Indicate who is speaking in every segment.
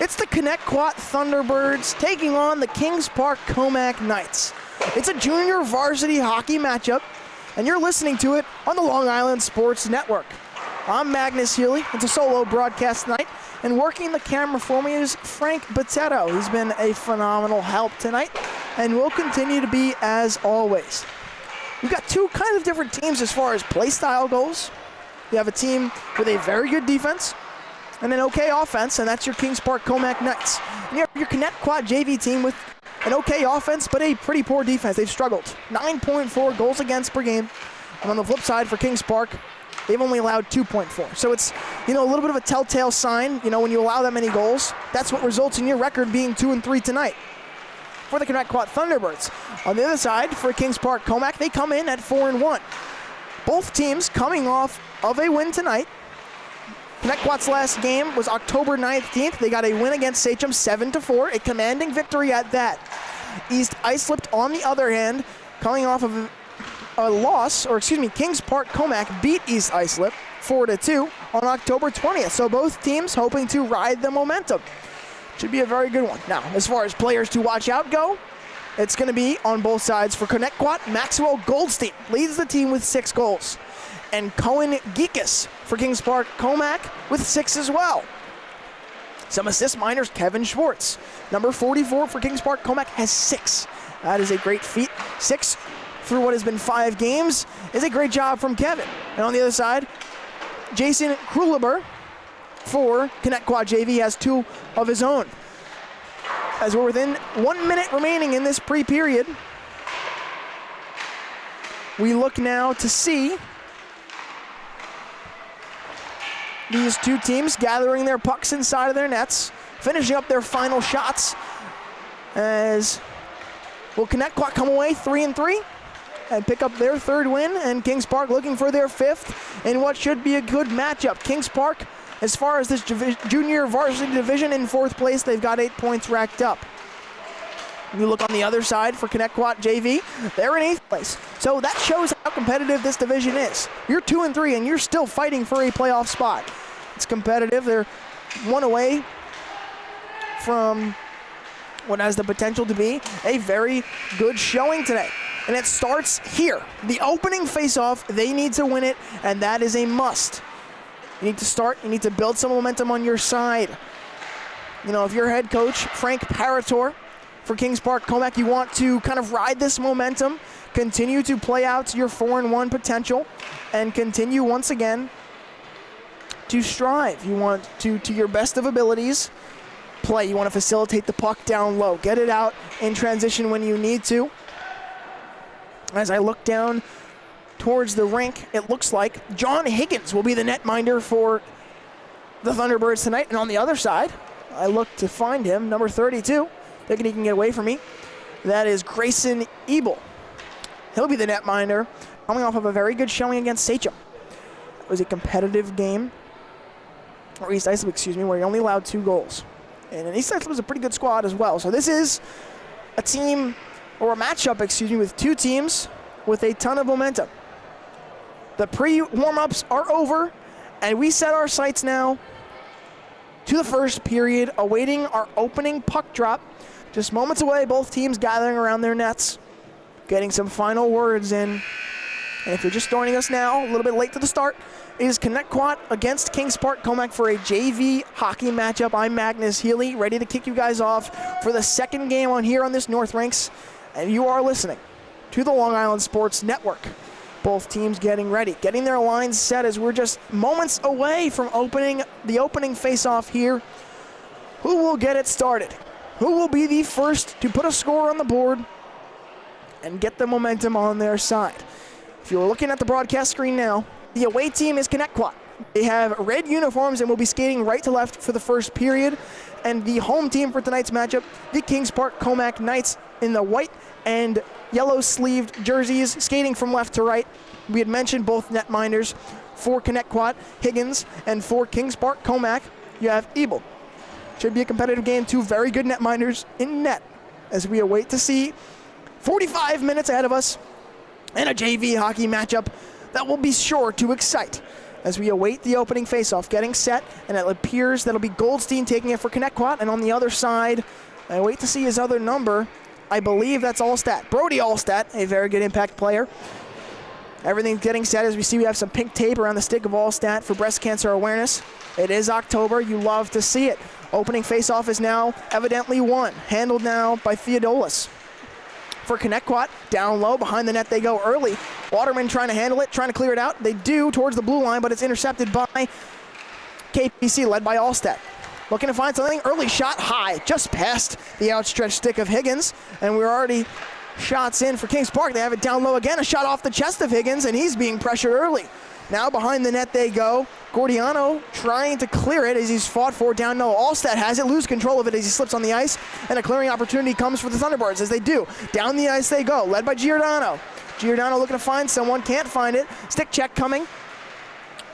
Speaker 1: It's the Connetquot Thunderbirds taking on the Kings Park Commack Knights. It's a junior varsity hockey matchup, and you're listening to it on the Long Island Sports Network. I'm Magnus Healy. It's a solo broadcast tonight, and working the camera for me is Frank Botetto. He's been a phenomenal help tonight, and will continue to be as always. We've got two kind of different teams as far as play style goes. You have a team with a very good defense and an okay offense, and that's your Kings Park Commack Knights. And you have your Connetquot JV team with an okay offense, but a pretty poor defense. They've struggled. 9.4 goals against per game. And on the flip side for Kings Park, they've only allowed 2.4. So it's, a little bit of a telltale sign, when you allow that many goals. That's what results in your record being 2-3 tonight. For the Connetquot Thunderbirds. On the other side, for Kings Park Commack, they come in at 4-1. Both teams coming off of a win tonight. Connetquot's last game was October 19th. They got a win against SCHSHL 7-4, a commanding victory at that. East Islip, on the other hand, coming off of a loss, Kings Park Commack beat East Islip 4-2 on October 20th. So both teams hoping to ride the momentum. Should be a very good one. Now, as far as players to watch out go, it's going to be on both sides. For Connetquot, Maxwell Goldstein leads the team with 6 goals. And Cohen Geekus for Kings Park Commack with 6 as well. Some assist minors, Kevin Schwartz. Number 44 for Kings Park Commack has 6. That is a great feat. 6 through what has been 5 games is a great job from Kevin. And on the other side, Jason Kruleber for Connetquot JV has 2 of his own. As we're within 1 minute remaining in this pre-period, we look now to see these two teams gathering their pucks inside of their nets, finishing up their final shots. As will Connetquot come away 3-3 and pick up their 3rd win, and Kings Park looking for their 5th in what should be a good matchup. Kings Park, as far as this junior varsity division, in 4th place, they've got 8 points racked up. You look on the other side for Connetquot JV, they're in 8th place. So that shows how competitive this division is. You're 2-3 and you're still fighting for a playoff spot. It's competitive. They're 1 away from what has the potential to be a very good showing today. And it starts here. The opening face-off, they need to win it, and that is a must. You need to start, you need to build some momentum on your side. If you're head coach Frank Parator for Kings Park Commack, you want to kind of ride this momentum, continue to play out your 4-1 potential, and continue once again to strive. You want to your best of abilities, play. You want to facilitate the puck down low. Get it out in transition when you need to. As I look down towards the rink, it looks like John Higgins will be the netminder for the Thunderbirds tonight. And on the other side, I look to find him, number 32. Thinking he can get away from me. That is Grayson Ebel. He'll be the netminder, coming off of a very good showing against SCHSHL. It was a competitive game, or East Islip, where he only allowed 2 goals. And East Islip was a pretty good squad as well. So this is a team, or a matchup, with 2 teams with a ton of momentum. The pre-warm-ups are over, and we set our sights now to the first period, awaiting our opening puck drop. Just moments away, both teams gathering around their nets, getting some final words in. And if you're just joining us now, a little bit late to the start, it is Connetquot against Kings Park Commack for a JV hockey matchup. I'm Magnus Healy, ready to kick you guys off for the 2nd game on here on this North Rinks. And you are listening to the Long Island Sports Network. Both teams getting ready, getting their lines set as we're just moments away from the opening face-off here. Who will get it started? Who will be the first to put a score on the board and get the momentum on their side? If you're looking at the broadcast screen now, the away team is Connetquot. They have red uniforms and will be skating right to left for the first period. And the home team for tonight's matchup, the Kings Park Commack Knights, in the white and yellow sleeved jerseys, skating from left to right. We had mentioned both netminders for Connetquot, Higgins, and for Kings Park Commack, you have Ebel. Should be a competitive game. 2 very good netminders in net as we await to see 45 minutes ahead of us and a JV hockey matchup that will be sure to excite. as we await the opening faceoff, getting set, and it appears that'll be Goldstein taking it for Connetquot, and on the other side, I wait to see his other number. I believe that's Allstat. Brody Allstat, a very good impact player. Everything's getting set. As we see, we have some pink tape around the stick of Allstat for breast cancer awareness. It is October. You love to see it. Opening faceoff is now evidently won. Handled now by Theodolis. For Connetquot, down low, behind the net they go early. Waterman trying to handle it, trying to clear it out. They do towards the blue line, but it's intercepted by KPC, led by Allstat. Looking to find something. Early shot high, just past the outstretched stick of Higgins, and we're already shots in for Kings Park. They have it down low again. A shot off the chest of Higgins, and he's being pressured early. Now behind the net they go. Gordiano trying to clear it as he's fought for down low. Allstat has it, lose control of it as he slips on the ice, and a clearing opportunity comes for the Thunderbirds as they do. Down the ice they go, led by Giordano. Giordano looking to find someone, can't find it. Stick check coming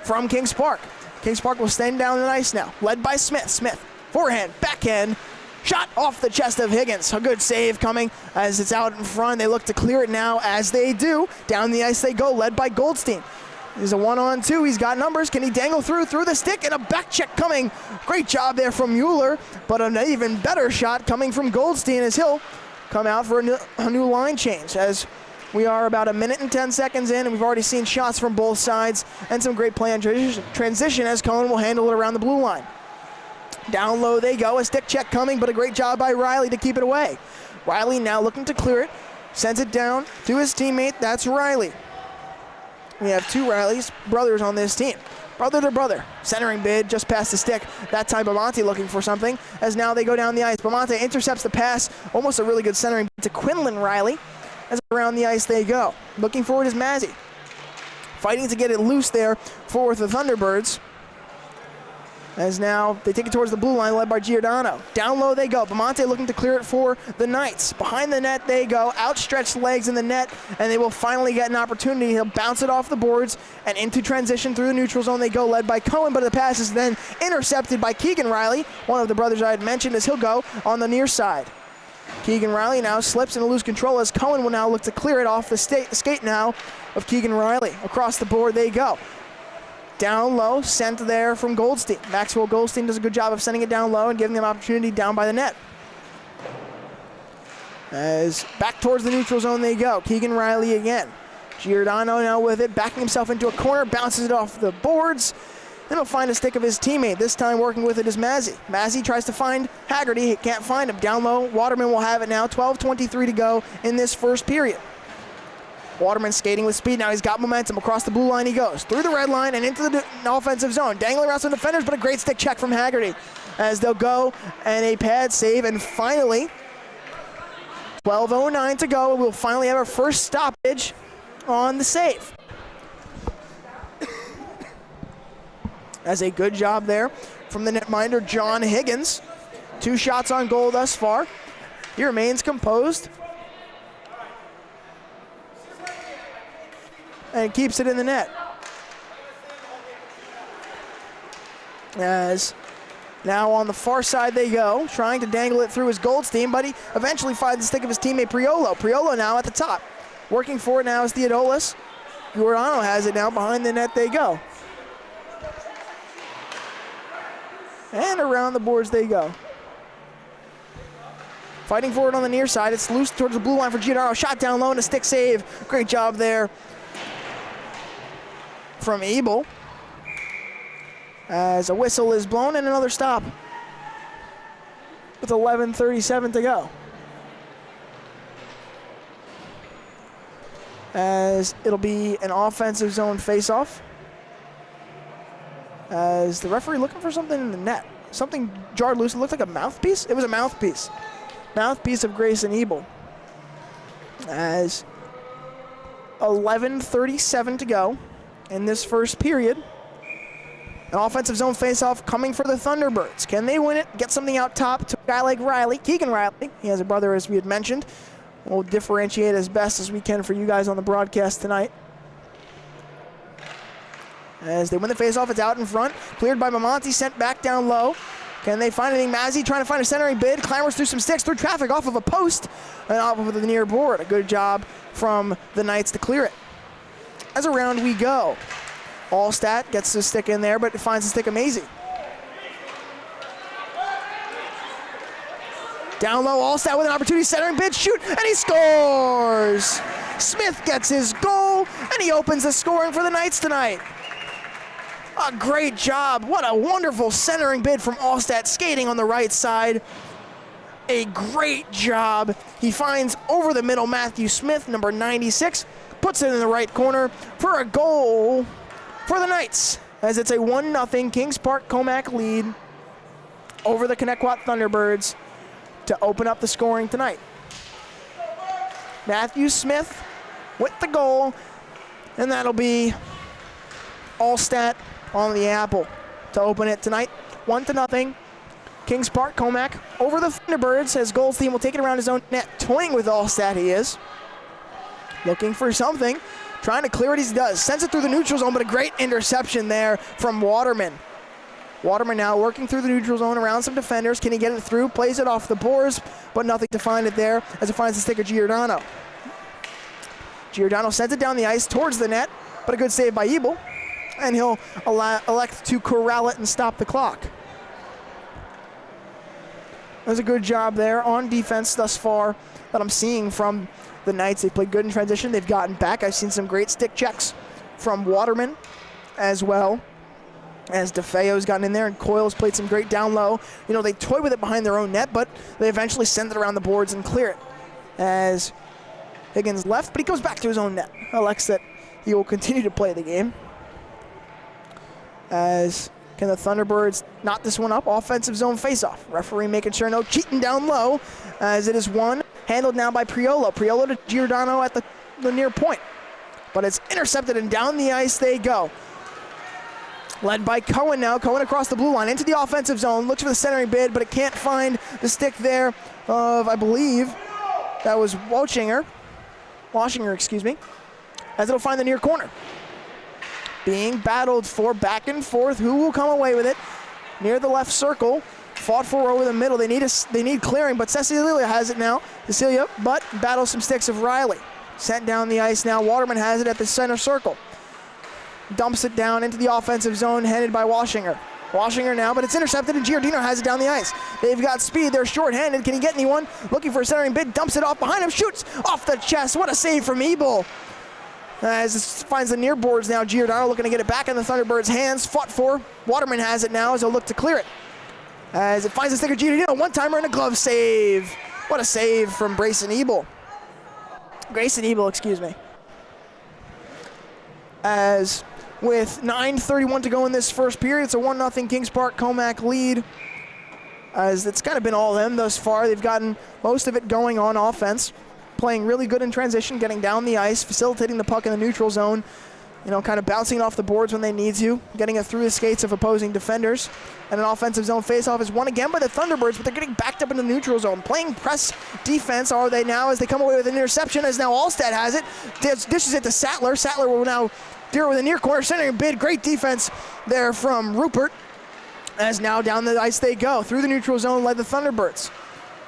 Speaker 1: from Kings Park. Kings Park will stand down the ice now, led by Smith. Smith, forehand, backhand, shot off the chest of Higgins. A good save coming as it's out in front. They look to clear it now as they do. Down the ice they go, led by Goldstein. There's a 1-on-2. He's got numbers. Can he dangle through the stick? And a back check coming. Great job there from Mueller, but an even better shot coming from Goldstein as he'll come out for a new line change. As we are about 1 minute and 10 seconds in, and we've already seen shots from both sides and some great play on transition as Cohen will handle it around the blue line. Down low they go. A stick check coming, but a great job by Riley to keep it away. Riley now looking to clear it. Sends it down to his teammate. That's Riley. We have two Rileys, brothers on this team. Brother to brother. Centering bid just past the stick. That time Bamonte looking for something as now they go down the ice. Bamonte intercepts the pass. Almost a really good centering bid to Quinlan Riley as around the ice they go. Looking forward is Mazzy. Fighting to get it loose there for the Thunderbirds. As now they take it towards the blue line, led by Giordano. Down low they go. Bamonte looking to clear it for the Knights. Behind the net they go. Outstretched legs in the net, and they will finally get an opportunity. He'll bounce it off the boards and into transition through the neutral zone they go, led by Cohen, but the pass is then intercepted by Keegan Riley, one of the brothers I had mentioned, as he'll go on the near side. Keegan Riley now slips and lose control as Cohen will now look to clear it off the skate now of Keegan Riley. Across the board they go. Down low, sent there from Goldstein. Maxwell Goldstein does a good job of sending it down low and giving them opportunity down by the net. As back towards the neutral zone they go. Keegan Riley again. Giordano now with it, backing himself into a corner, bounces it off the boards. Then he'll find a stick of his teammate. This time working with it is Mazzy. Mazzy tries to find Haggerty. He can't find him. Down low, Waterman will have it now. 12:23 to go in this first period. Waterman skating with speed. Now he's got momentum. Across the blue line he goes. Through the red line and into the offensive zone. Dangling around some defenders, but a great stick check from Haggerty. As they'll go and a pad save. And finally, 12:09 to go. We'll finally have our first stoppage on the save. As a good job there from the netminder, John Higgins. 2 shots on goal thus far. He remains composed and keeps it in the net. As now on the far side they go, trying to dangle it through his Goldstein, but he eventually finds the stick of his teammate Priolo. Priolo now at the top. Working for it now is Theodolis. Giordano has it now. Behind the net they go. And around the boards they go. Fighting for it on the near side. It's loose towards the blue line for Giordano. Shot down low and a stick save. Great job there from Ebel. As a whistle is blown and another stop with 11:37 to go. As it'll be an offensive zone faceoff. As the referee looking for something in the net. Something jarred loose. It looked like a mouthpiece. It was a mouthpiece. Mouthpiece of Grayson Ebel. As 11:37 to go in this first period. An offensive zone faceoff coming for the Thunderbirds. Can they win it? Get something out top to a guy like Riley, Keegan Riley. He has a brother, as we had mentioned. We'll differentiate as best as we can for you guys on the broadcast tonight. As they win the faceoff, it's out in front. Cleared by Mamonti, sent back down low. Can they find anything? Mazzy trying to find a centering bid. Clambers through some sticks, through traffic, off of a post, and off of the near board. A good job from the Knights to clear it. As around we go. Allstat gets the stick in there, but it finds the stick of Maisie. Down low, Allstat with an opportunity, centering bid, shoot, and he scores! Smith gets his goal, and he opens the scoring for the Knights tonight. A great job. What a wonderful centering bid from Allstat, skating on the right side. A great job. He finds over the middle Matthew Smith, number 96, puts it in the right corner for a goal for the Knights, as it's a 1-0 Kings Park Commack lead over the Connetquot Thunderbirds to open up the scoring tonight. Matthew Smith with the goal, and that'll be Allstat on the apple to open it tonight. 1-0. Kings Park Commack over the Thunderbirds, as Gold's team will take it around his own net. Toying with Allstat he is. Looking for something. Trying to clear it as he does. Sends it through the neutral zone, but a great interception there from Waterman. Waterman now working through the neutral zone around some defenders. Can he get it through? Plays it off the boards, but nothing to find it there as it finds the stick of Giordano. Giordano sends it down the ice towards the net, but a good save by Ebel. And he'll elect to corral it and stop the clock. There's a good job there on defense thus far that I'm seeing from the Knights. They played good in transition. They've gotten back. I've seen some great stick checks from Waterman as well, as DeFeo's gotten in there, and Coyle's played some great down low. You know, they toy with it behind their own net, but they eventually send it around the boards and clear it. As Higgins left, but he goes back to his own net. Elects that he will continue to play the game. As can the Thunderbirds knot this one up? Offensive zone faceoff. Referee making sure no cheating down low, as it is one. Handled now by Priolo. Priolo to Giordano at the near point. But it's intercepted, and down the ice they go. Led by Cohen now. Cohen across the blue line into the offensive zone. Looks for the centering bid, but it can't find the stick there of, I believe, that was Washinger, excuse me, as it'll find the near corner. Being battled for back and forth. Who will come away with it? Near the left circle. Fought for over the middle. They need clearing, but Cecilia has it now. Cecilia, but battles some sticks of Riley. Sent down the ice now. Waterman has it at the center circle. Dumps it down into the offensive zone, headed by Washinger. Washinger now, but it's intercepted, and Giordino has it down the ice. They've got speed. They're short-handed. Can he get anyone? Looking for a centering bid. Dumps it off behind him. Shoots off the chest. What a save from Ebel. As it finds the near boards now. Giordano looking to get it back in the Thunderbirds' hands. Fought for. Waterman has it now as they'll look to clear it. As it finds the stick of Giordano. One-timer and a glove save. What a save from Grayson Ebel, excuse me. As with 9:31 to go in this first period, it's a 1-0 Kings Park Commack lead. As it's kind of been all them thus far. They've gotten most of it going on offense. Playing really good in transition, getting down the ice, facilitating the puck in the neutral zone, you know, kind of bouncing it off the boards when they need to, getting it through the skates of opposing defenders. And an offensive zone faceoff is won again by the Thunderbirds, but they're getting backed up in the neutral zone. Playing press defense are they now as they come away with an interception, as now Allstat has it. Dishes it to Sattler. Sattler will now deal with a near corner, centering bid. Great defense there from Rupert. As now down the ice they go. Through the neutral zone led the Thunderbirds.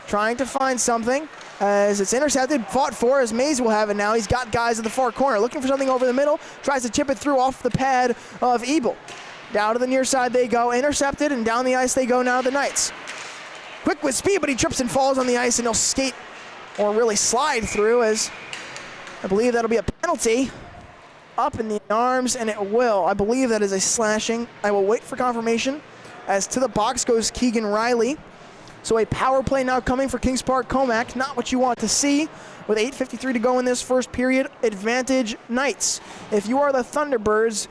Speaker 1: Trying to find something. As it's intercepted, fought for, as Mays will have it now. He's got guys at the far corner. Looking for something over the middle. Tries to chip it through off the pad of Ebel. Down to the near side they go. Intercepted, and down the ice they go now, the Knights. Quick with speed, but he trips and falls on the ice, and he'll skate or really slide through, as I believe that'll be a penalty. Up in the arms, and it will. I believe that is a slashing. I will wait for confirmation. As to the box goes Keegan Riley. So a power play now coming for Kings Park Commack. Not what you want to see. With 8:53 to go in this first period, advantage Knights. If you are the Thunderbirds,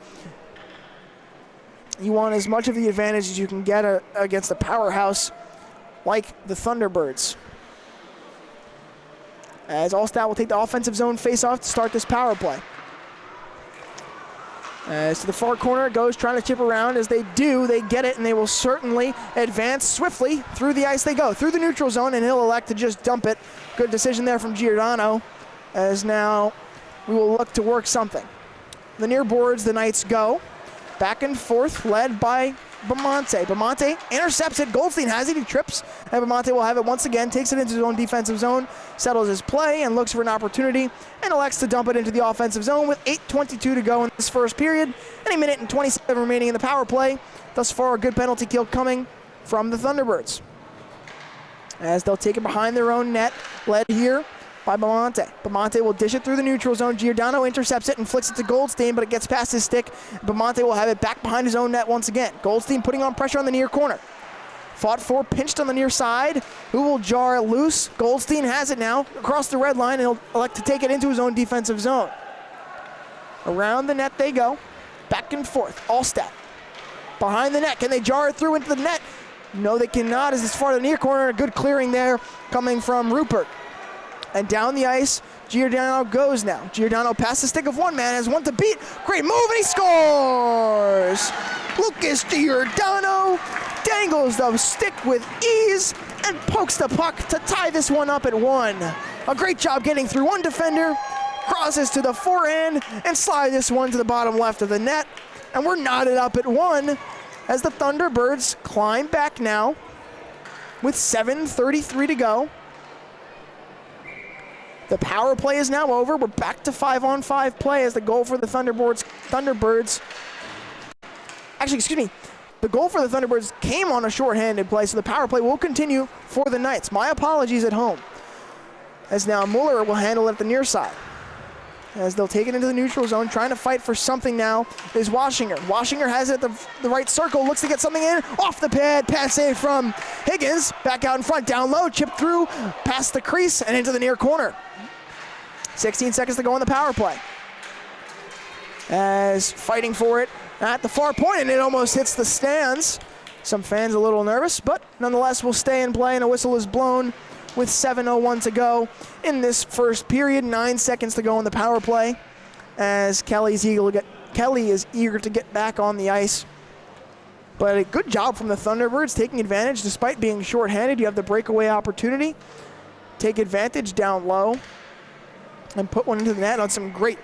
Speaker 1: you want as much of the advantage as you can get against a powerhouse like the Thunderbirds. As Allstat will take the offensive zone face-off to start this power play. As to the far corner it goes, trying to chip around. As they do, they get it, and they will certainly advance swiftly. Through the ice they go, through the neutral zone, and he'll elect to just dump it. Good decision there from Giordano, as now we will look to work something. The near boards, the Knights go. Back and forth, led by Bamonte. Bamonte intercepts it. Goldstein has it. He trips. And Bamonte will have it once again. Takes it into his own defensive zone. Settles his play and looks for an opportunity. And elects to dump it into the offensive zone with 8:22 to go in this first period. And 1 minute and 27 remaining in the power play. Thus far, a good penalty kill coming from the Thunderbirds, as they'll take it behind their own net, led here by Bamonte. Bamonte will dish it through the neutral zone. Giordano intercepts it and flicks it to Goldstein, but it gets past his stick. Bamonte will have it back behind his own net once again. Goldstein putting on pressure on the near corner. Fought for, pinched on the near side. Who will jar it loose? Goldstein has it now across the red line, and he'll elect to take it into his own defensive zone. Around the net they go, back and forth. Allstat behind the net. Can they jar it through into the net? No, they cannot, as it's far to the near corner. A good clearing there coming from Rupert. And down the ice, Giordano goes now. Giordano past the stick of one man, has one to beat. Great move, and he scores! Lucas Giordano dangles the stick with ease and pokes the puck to tie this one up at 1. A great job getting through one defender, crosses to the forehand, and slide this one to the bottom left of the net. And we're knotted up at 1 as the Thunderbirds climb back now with 7:33 to go. The power play is now over. We're back to 5-on-5 play as the goal for the Thunderbirds. Actually, excuse me. The goal for the Thunderbirds came on a shorthanded play, so the power play will continue for the Knights. My apologies at home. As now Mueller will handle it at the near side, as they'll take it into the neutral zone. Trying to fight for something now is Washinger. Washinger has it at the right circle, looks to get something in, off the pad, pass save from Higgins, back out in front, down low, chip through, past the crease, and into the near corner. 16 seconds to go on the power play, as fighting for it at the far point, and it almost hits the stands. Some fans a little nervous, but nonetheless will stay in play, and a whistle is blown with 7:01 to go in this first period. 9 seconds to go on the power play, as Kelly is eager to get back on the ice. But a good job from the Thunderbirds, taking advantage despite being shorthanded. You have the breakaway opportunity. Take advantage down low and put one into the net on some great,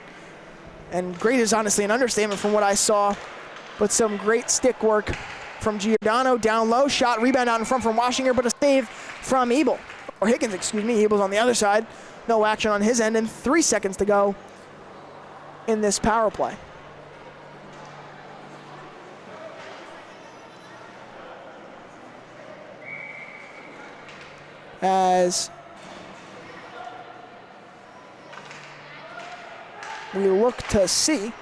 Speaker 1: and great is honestly an understatement from what I saw, but some great stick work from Giordano. Down low, shot, rebound out in front from Washinger, but a save from Ebel. Or Higgins, excuse me. Ebel's on the other side. No action on his end, and 3 seconds to go in this power play. As we look to see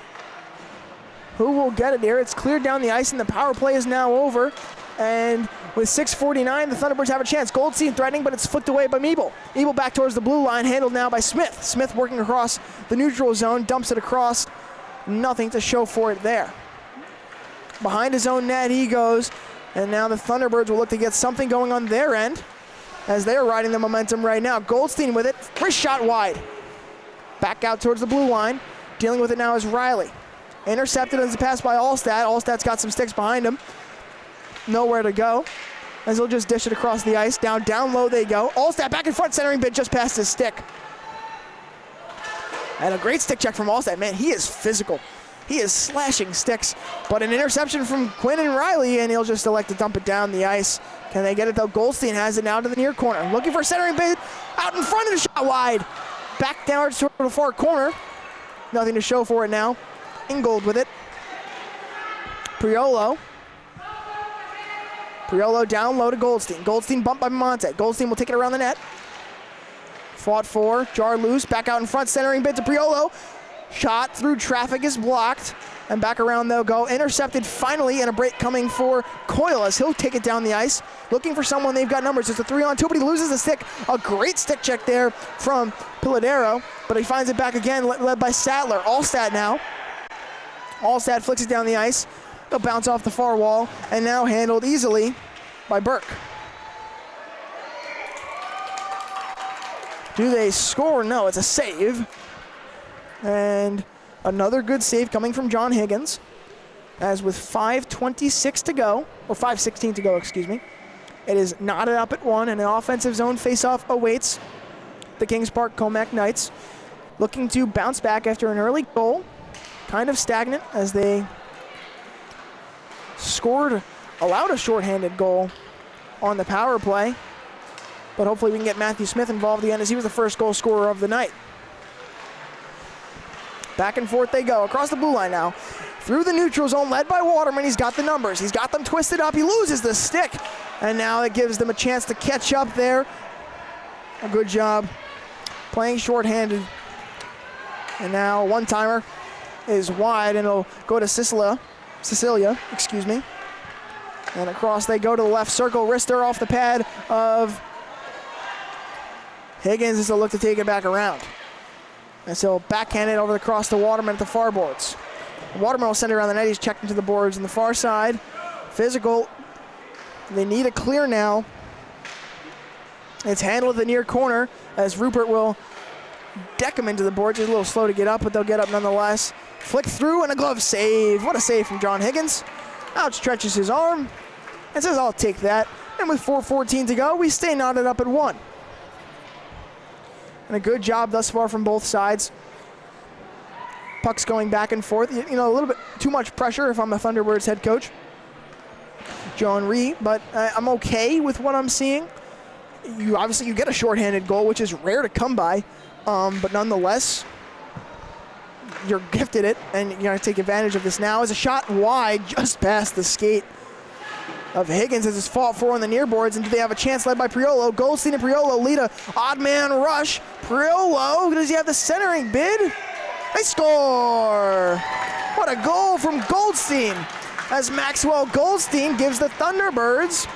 Speaker 1: who will get it here. It's cleared down the ice, and the power play is now over. And with 6:49, the Thunderbirds have a chance. Goldstein threatening, but it's flicked away by Ebel. Ebel back towards the blue line, handled now by Smith. Smith working across the neutral zone, dumps it across. Nothing to show for it there. Behind his own net he goes, and now the Thunderbirds will look to get something going on their end, as they're riding the momentum right now. Goldstein with it, wrist shot wide. Back out towards the blue line. Dealing with it now is Riley. Intercepted as a pass by Allstat. Allstat's got some sticks behind him. Nowhere to go, as he'll just dish it across the ice. Down low they go. Allstat back in front, centering bit just past his stick. And a great stick check from Allstat. Man, he is physical. He is slashing sticks. But an interception from Quinn and Riley, and he'll just elect to dump it down the ice. Can they get it though? Goldstein has it now to the near corner. Looking for a centering bit. Out in front of the shot wide. Back down toward the far corner. Nothing to show for it now. Ingold with it. Priolo down low to Goldstein. Goldstein bumped by Monte. Goldstein will take it around the net. Fought for, jar loose, back out in front, centering bit to Priolo. Shot through traffic is blocked, and back around they'll go. Intercepted finally, and a break coming for Coyle as he'll take it down the ice. Looking for someone, they've got numbers. It's a 3-on-2, but he loses the stick. A great stick check there from Piladero, but he finds it back again, led by Sattler. Allstat now. Allstat flicks it down the ice. They'll bounce off the far wall, and now handled easily by Burke. Do they score? No, it's a save. And another good save coming from John Higgins, as with 5:26 to go, or 5:16 to go, excuse me. It is knotted up at 1, and an offensive zone faceoff awaits the Kings Park Commack Knights, looking to bounce back after an early goal. Kind of stagnant as they scored allowed a shorthanded goal on the power play. But hopefully we can get Matthew Smith involved again, as he was the first goal scorer of the night. Back and forth they go, across the blue line now. Through the neutral zone, led by Waterman. He's got the numbers. He's got them twisted up. He loses the stick. And now it gives them a chance to catch up there. A good job playing shorthanded. And now one-timer is wide, and it'll go to Cecilia, excuse me. And across they go to the left circle. Wrister off the pad of Higgins as they'll look to take it back around. And so backhand it over the cross to Waterman at the far boards. Waterman will send it around the net. He's checked into the boards on the far side. Physical. They need a clear now. It's handled at the near corner as Rupert will deck him into the boards. He's a little slow to get up, but they'll get up nonetheless. Flick through and a glove save. What a save from John Higgins. Outstretches his arm and says, I'll take that. And with 4:14 to go, we stay knotted up at 1. And a good job thus far from both sides. Pucks going back and forth. You know, a little bit too much pressure if I'm the Thunderbirds head coach, John Rhee, but I'm okay with what I'm seeing. You get a shorthanded goal, which is rare to come by, but nonetheless, you're gifted it, and you're going to take advantage of this now. As a shot wide, just past the skate of Higgins as it's fought for on the near boards, and do they have a chance led by Priolo? Goldstein and Priolo lead a odd man rush. Priolo, does he have the centering bid? They score! What a goal from Goldstein, as Maxwell Goldstein gives the Thunderbirds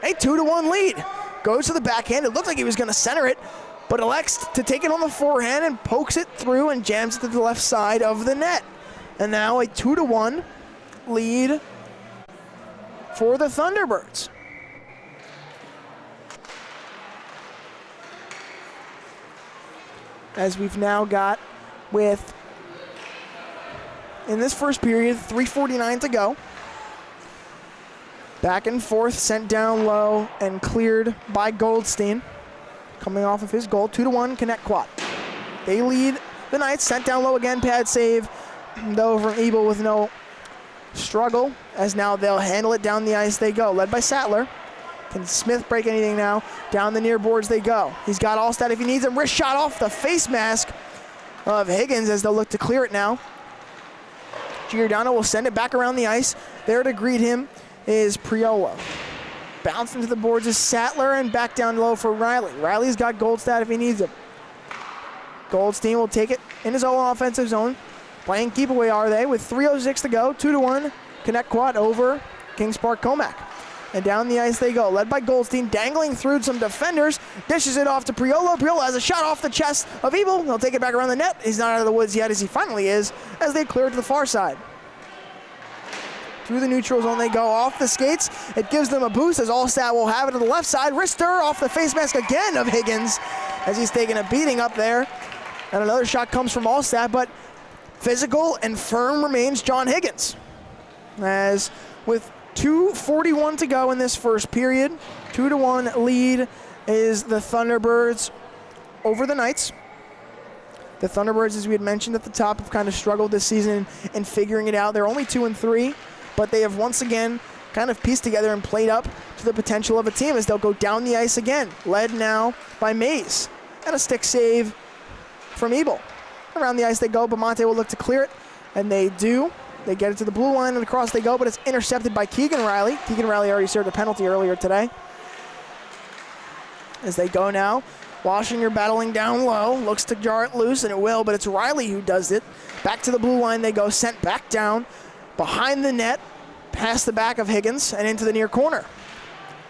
Speaker 1: a 2-1 lead. Goes to the backhand. It looked like he was going to center it, but elects to take it on the forehand and pokes it through and jams it to the left side of the net. And now a 2-1 lead for the Thunderbirds. As we've now got, with, in this first period, 3:49 to go. Back and forth, sent down low and cleared by Goldstein. Coming off of his goal, 2-1 Connetquot. They lead the Knights, sent down low again, pad save, though from Ebel with no struggle, as now they'll handle it down the ice they go, led by Sattler. Can Smith break anything now? Down the near boards they go. He's got Allstat if he needs him. Wrist shot off the face mask of Higgins as they'll look to clear it now. Giordano will send it back around the ice. There to greet him is Priolo. Bounced into the boards is Sattler, and back down low for Riley. Riley's got Goldstadt if he needs him. Goldstein will take it in his own offensive zone. Playing keep away are they with 3:06 to go. 2-1 Connetquot over Kings Park Commack. And down the ice they go, led by Goldstein, dangling through some defenders, dishes it off to Priolo. Priolo has a shot off the chest of Ebel. They'll take it back around the net. He's not out of the woods yet, as he finally is, as they clear it to the far side. Through the neutral zone they go, off the skates. It gives them a boost as Allstat will have it to the left side. Wrister off the face mask again of Higgins as he's taking a beating up there. And another shot comes from Allstat, but physical and firm remains John Higgins. As with 2:41 to go in this first period, 2-1 lead is the Thunderbirds over the Knights. The Thunderbirds, as we had mentioned at the top, have kind of struggled this season in figuring it out. They're only 2-3, but they have once again kind of pieced together and played up to the potential of a team as they'll go down the ice again, led now by Mays. And a stick save from Ebel. Around the ice they go, Bamonte will look to clear it, and they do. They get it to the blue line and across they go, but it's intercepted by Keegan Riley. Keegan Riley already served a penalty earlier today. As they go now, Washinger battling down low, looks to jar it loose, and it will, but it's Riley who does it. Back to the blue line they go, sent back down, behind the net, past the back of Higgins, and into the near corner.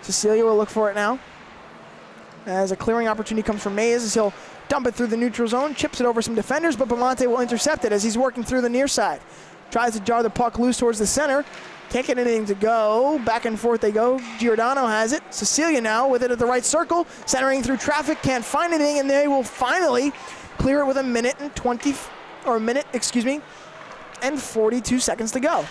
Speaker 1: Cecilia will look for it now. As a clearing opportunity comes from Mays, as he'll dump it through the neutral zone, chips it over some defenders, but Bamonte will intercept it as he's working through the near side. Tries to jar the puck loose towards the center. Can't get anything to go. Back and forth they go. Giordano has it. Cecilia now with it at the right circle. Centering through traffic. Can't find anything, and they will finally clear it with a minute and 42 seconds to go.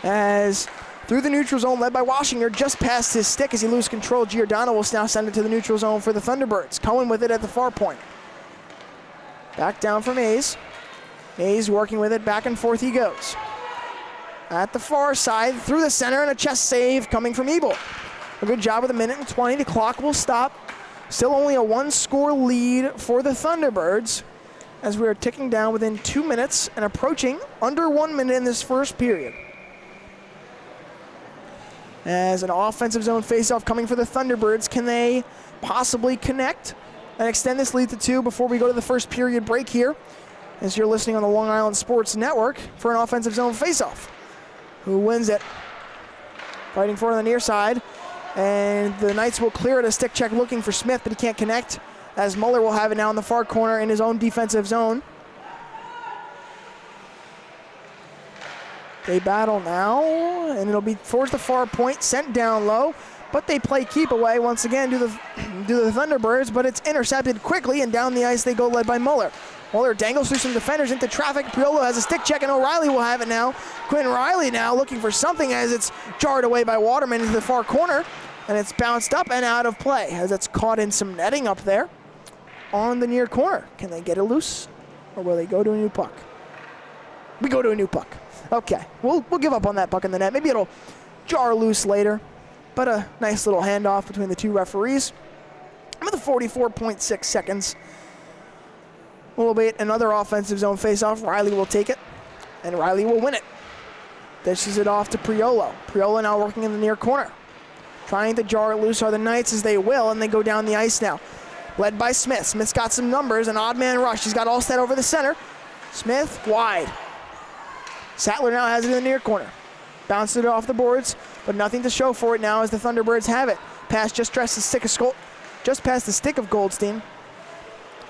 Speaker 1: As through the neutral zone, led by Washinger, just past his stick as he loses control. Giordano will now send it to the neutral zone for the Thunderbirds. Cohen with it at the far point. Back down from Mays. Hayes working with it, back and forth he goes. At the far side, through the center, and a chest save coming from Ebel. A good job with 1:20. The clock will stop. Still only a 1-score lead for the Thunderbirds as we are ticking down within 2 minutes and approaching under 1 minute in this first period. As an offensive zone faceoff coming for the Thunderbirds, can they possibly connect and extend this lead to 2 before we go to the first period break here? As you're listening on the Long Island Sports Network for an offensive zone faceoff. Who wins it? Fighting for it on the near side. And the Knights will clear it. A stick check looking for Smith, but he can't connect. As Muller will have it now in the far corner in his own defensive zone. They battle now, and it'll be towards the far point, sent down low. But they play keep away once again do the Thunderbirds, but it's intercepted quickly, and down the ice they go led by Muller. Muller dangles through some defenders into traffic. Priolo has a stick check, and O'Reilly will have it now. Quinn Riley now looking for something as it's jarred away by Waterman into the far corner, and it's bounced up and out of play as it's caught in some netting up there on the near corner. Can they get it loose, or will they go to a new puck? We go to a new puck. Okay, we'll give up on that puck in the net. Maybe it'll jar loose later, but a nice little handoff between the two referees. With the 44.6 seconds. We'll wait another offensive zone faceoff. Riley will take it, and Riley will win it. Dishes it off to Priolo. Priolo now working in the near corner. Trying to jar it loose are the Knights, as they will, and they go down the ice now. Led by Smith. Smith's got some numbers, an odd man rush. He's got Allsted over the center. Smith wide. Sattler now has it in the near corner. Bounced it off the boards, but nothing to show for it now as the Thunderbirds have it. Pass just past the stick of Goldstein.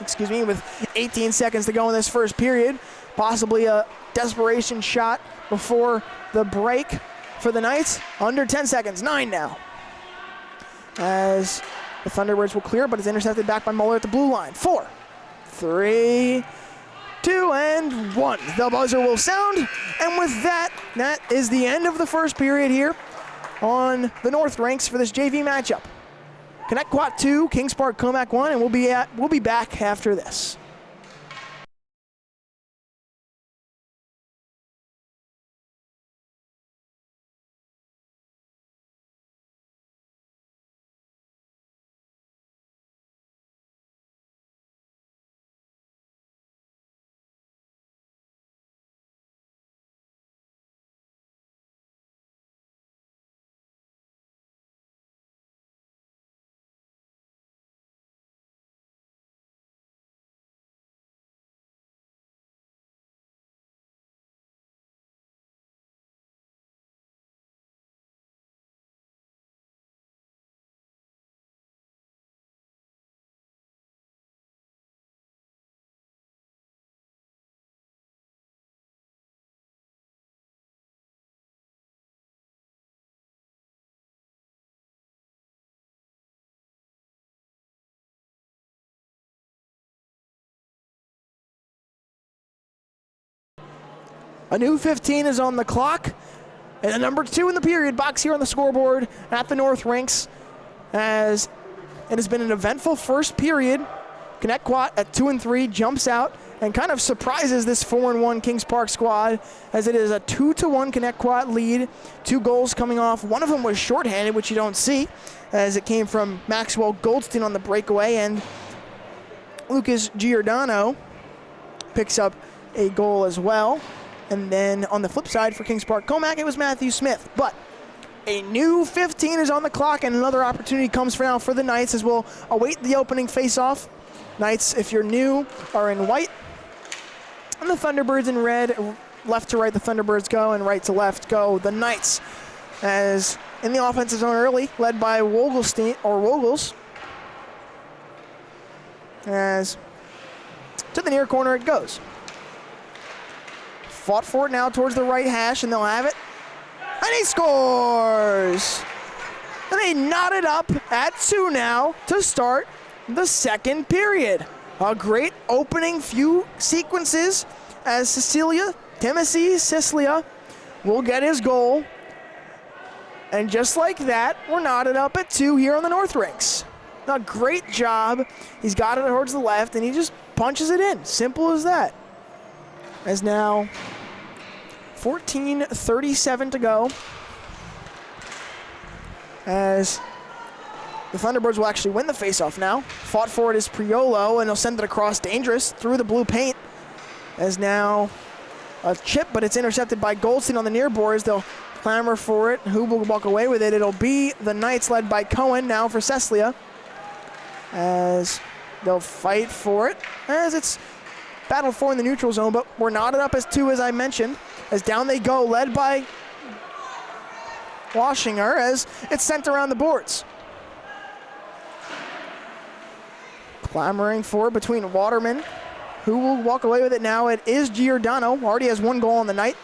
Speaker 1: Excuse me, with 18 seconds to go in this first period. Possibly a desperation shot before the break for the Knights. Under 10 seconds, 9 now. As the Thunderbirds will clear, but it's intercepted back by Muller at the blue line. 4, 3, 2, and 1. The buzzer will sound, and with that, that is the end of the first period here on the North Ranks for this JV matchup. Connetquot 2, Kings Park Commack 1, and we'll be back after this. A new 15 is on the clock, and the number 2 in the period box here on the scoreboard at the North Rinks, as it has been an eventful first period. Connetquot at 2-3 jumps out and kind of surprises this 4-1 Kings Park squad, as it is a 2-1 Connetquot lead. 2 goals coming off. One of them was shorthanded, which you don't see, as it came from Maxwell Goldstein on the breakaway, and Lucas Giordano picks up a goal as well. And then on the flip side for Kings Park Commack, it was Matthew Smith. But a new 15 is on the clock, and another opportunity comes for now for the Knights as we'll await the opening face-off. Knights, if you're new, are in white, and the Thunderbirds in red. Left to right, the Thunderbirds go, and right to left go the Knights. As in the offensive zone early, led by Wogels. As to the near corner it goes. Fought for it now towards the right hash, and they'll have it. And he scores! And they knot it up at 2 now to start the second period. A great opening few sequences as Timothy Sicilia will get his goal. And just like that, we're knotted up at 2 here on the North Rinks. A great job. He's got it towards the left, and he just punches it in. Simple as that. As now 14:37 to go. As the Thunderbirds will actually win the faceoff now. Fought for it is Priolo, and he'll send it across dangerous through the blue paint. As now a chip, but it's intercepted by Goldstein on the near boards. They'll clamor for it. Who will walk away with it? It'll be the Knights led by Cohen now for Cecilia. As they'll fight for it. As it's battled for in the neutral zone, but we're knotted up as two, as I mentioned. As down they go, led by Washinger, as it's sent around the boards. Clamoring for it between Waterman. Who will walk away with it now? It is Giordano. Already has one goal on the night.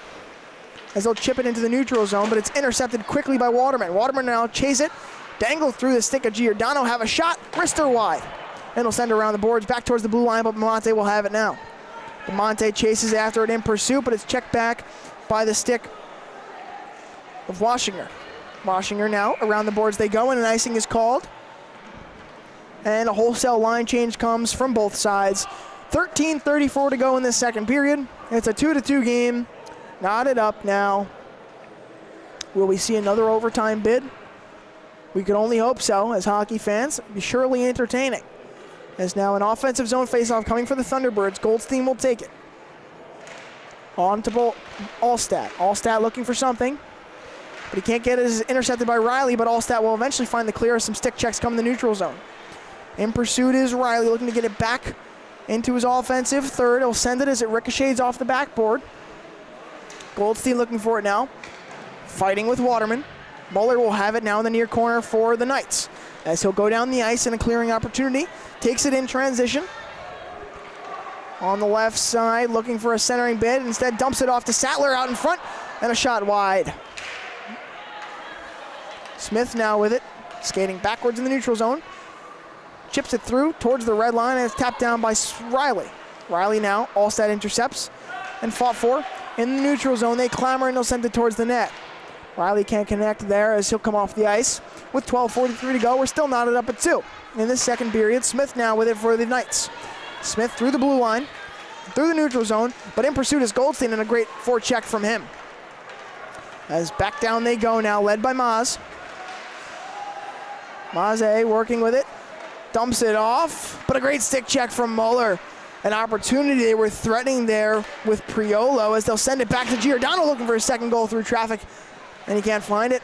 Speaker 1: As they'll chip it into the neutral zone, but it's intercepted quickly by Waterman. Waterman now chase it, dangle through the stick of Giordano, have a shot, wrister wide. And he'll send it around the boards back towards the blue line, but Monte will have it now. Monte chases after it in pursuit, but it's checked back by the stick of Washinger. Washinger now around the boards they go, and an icing is called. And a wholesale line change comes from both sides. 13:34 to go in this second period. It's a 2-2 game. Knotted up now. Will we see another overtime bid? We could only hope so, as hockey fans. It'll be surely entertaining. As now an offensive zone faceoff coming for the Thunderbirds. Goldstein will take it. On to Allstat. Allstat looking for something, but he can't get it. It's intercepted by Riley, but Allstat will eventually find the clear as some stick checks come in the neutral zone. In pursuit is Riley, looking to get it back into his offensive third. He'll send it as it ricochets off the backboard. Goldstein looking for it now. Fighting with Waterman. Muller will have it now in the near corner for the Knights, as he'll go down the ice in a clearing opportunity. Takes it in transition. On the left side, looking for a centering bid. Instead, dumps it off to Sattler out in front, and a shot wide. Smith now with it, skating backwards in the neutral zone. Chips it through towards the red line, and it's tapped down by Riley. Riley now, Allstat intercepts and fought for. In the neutral zone, they clamor, and they'll send it towards the net. Riley can't connect there as he'll come off the ice. With 12:43 to go, we're still knotted up at 2. In this second period, Smith now with it for the Knights. Smith through the blue line, through the neutral zone, but in pursuit is Goldstein, and a great forecheck from him. As back down they go now, led by Maz. Maze working with it, dumps it off, but a great stick check from Muller. An opportunity they were threatening there with Priolo, as they'll send it back to Giordano, looking for his second goal through traffic, and he can't find it.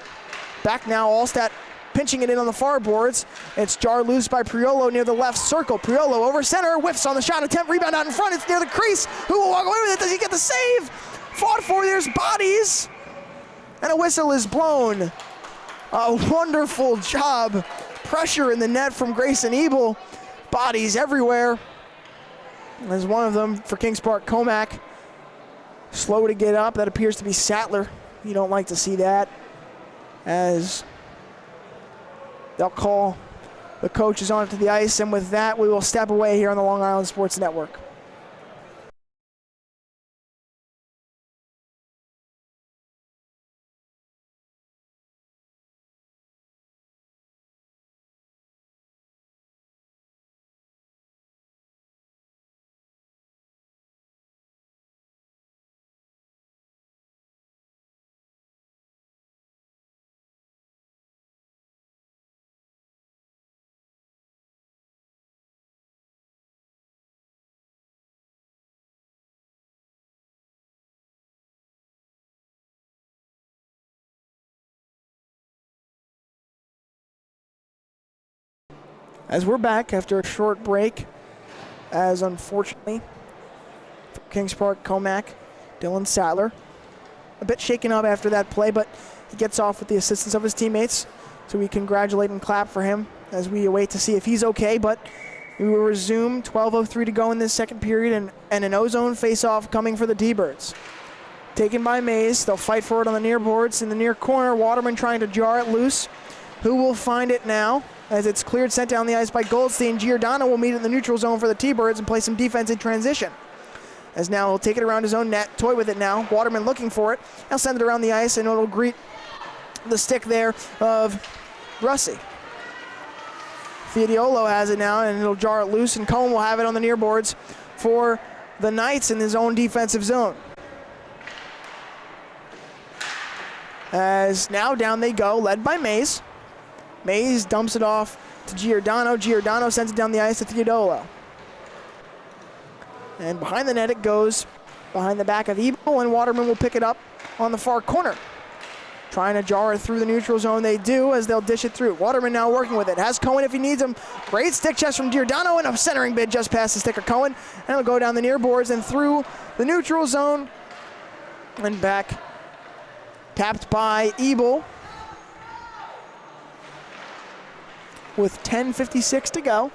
Speaker 1: Back now, Allstat pinching it in on the far boards. It's jarred loose by Priolo near the left circle. Priolo over center, whiffs on the shot attempt, rebound out in front. It's near the crease. Who will walk away with it? Does he get the save? Fought for, there's bodies, and a whistle is blown. A wonderful job. Pressure in the net from Grayson Ebel. Bodies everywhere. There's one of them for Kings Park, Commack. Slow to get up. That appears to be Sattler. You don't like to see that. As they'll call the coaches onto the ice. And with that, we will step away here on the Long Island Sports Network. As we're back after a short break, as unfortunately for Kings Park, Commack, Dylan Sattler, a bit shaken up after that play, but he gets off with the assistance of his teammates. So we congratulate and clap for him as we await to see if he's okay. But we will resume. 12:03 to go in this second period, and an O-zone face-off coming for the T-Birds. Taken by Mays. They'll fight for it on the near boards in the near corner. Waterman trying to jar it loose. Who will find it now? As it's cleared, sent down the ice by Goldstein. Giordano will meet in the neutral zone for the T-Birds and play some defense in transition. As now he'll take it around his own net, toy with it now. Waterman looking for it. He'll send it around the ice, and it'll greet the stick there of Russi. Fiadiolo has it now, and it'll jar it loose, and Cohen will have it on the near boards for the Knights in his own defensive zone. As now down they go, led by Mays. Mays dumps it off to Giordano. Giordano sends it down the ice to Theodolo. And behind the net it goes, behind the back of Ebo, and Waterman will pick it up on the far corner. Trying to jar it through the neutral zone, they do, as they'll dish it through. Waterman now working with it. Has Cohen if he needs him. Great stick chest from Giordano, and a centering bid just past the stick of Cohen. And it'll go down the near boards and through the neutral zone. And back, tapped by Ebel. With 10:56 to go.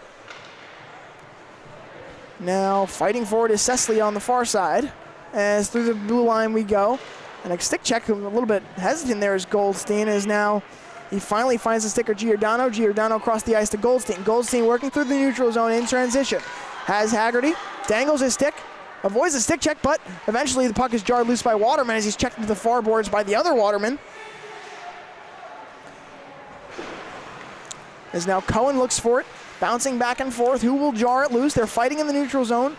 Speaker 1: Now fighting forward is Cecily on the far side. As through the blue line we go. And a stick check, a little bit hesitant there is Goldstein, as now he finally finds the sticker Giordano. Giordano across the ice to Goldstein. Goldstein working through the neutral zone in transition. Has Haggerty, dangles his stick, avoids the stick check, but eventually the puck is jarred loose by Waterman as he's checked into the far boards by the other Waterman. As now Cohen looks for it, bouncing back and forth. Who will jar it loose? They're fighting in the neutral zone.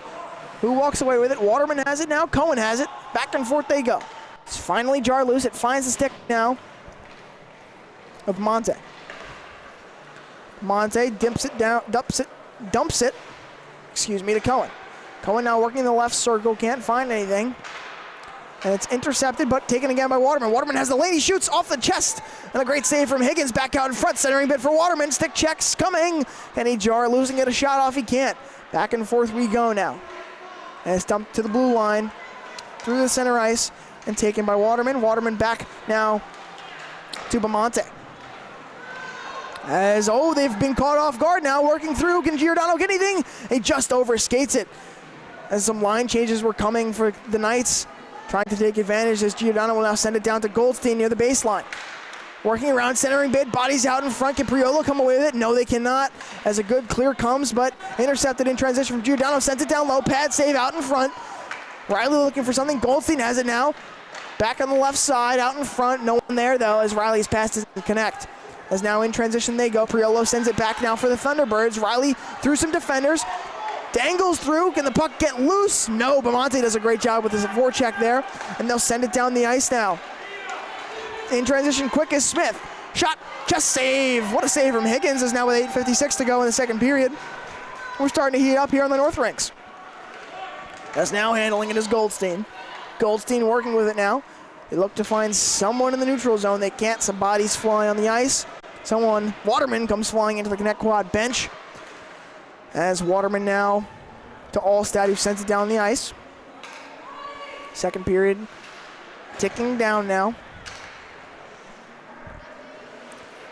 Speaker 1: Who walks away with it? Waterman has it now, Cohen has it. Back and forth they go. It's finally jarred loose. It finds the stick now of Monte. Monte dumps it, to Cohen. Cohen now working the left circle, can't find anything. And it's intercepted, but taken again by Waterman. Waterman has the lane, he shoots off the chest. And a great save from Higgins back out in front, centering bid for Waterman. Stick checks coming. Can he jar, losing, get a shot off? He can't. Back and forth we go now. And it's dumped to the blue line, through the center ice, and taken by Waterman. Waterman back now to Bamonte. As, they've been caught off guard now, working through. Can Giordano get anything? He just overskates it. As some line changes were coming for the Knights, trying to take advantage as Giordano will now send it down to Goldstein near the baseline. Working around, centering bid, bodies out in front. Can Priolo come away with it? No, they cannot, as a good clear comes, but intercepted in transition from Giordano. Sends it down low, pad save out in front. Riley looking for something. Goldstein has it now. Back on the left side, out in front. No one there, though, as Riley's pass doesn't connect. As now in transition they go. Priolo sends it back now for the Thunderbirds. Riley through some defenders. Dangles through. Can the puck get loose? No, Bamonte does a great job with his forecheck there. And they'll send it down the ice now. In transition, quick is Smith. Shot, just save. What a save from Higgins, as now with 8:56 to go in the second period. We're starting to heat up here on the North Rinks. As now handling it is Goldstein. Goldstein working with it now. They look to find someone in the neutral zone. They can't. Some bodies fly on the ice. Waterman comes flying into the Connetquot bench. As Waterman now to Allstat, who sends it down the ice. Second period ticking down now.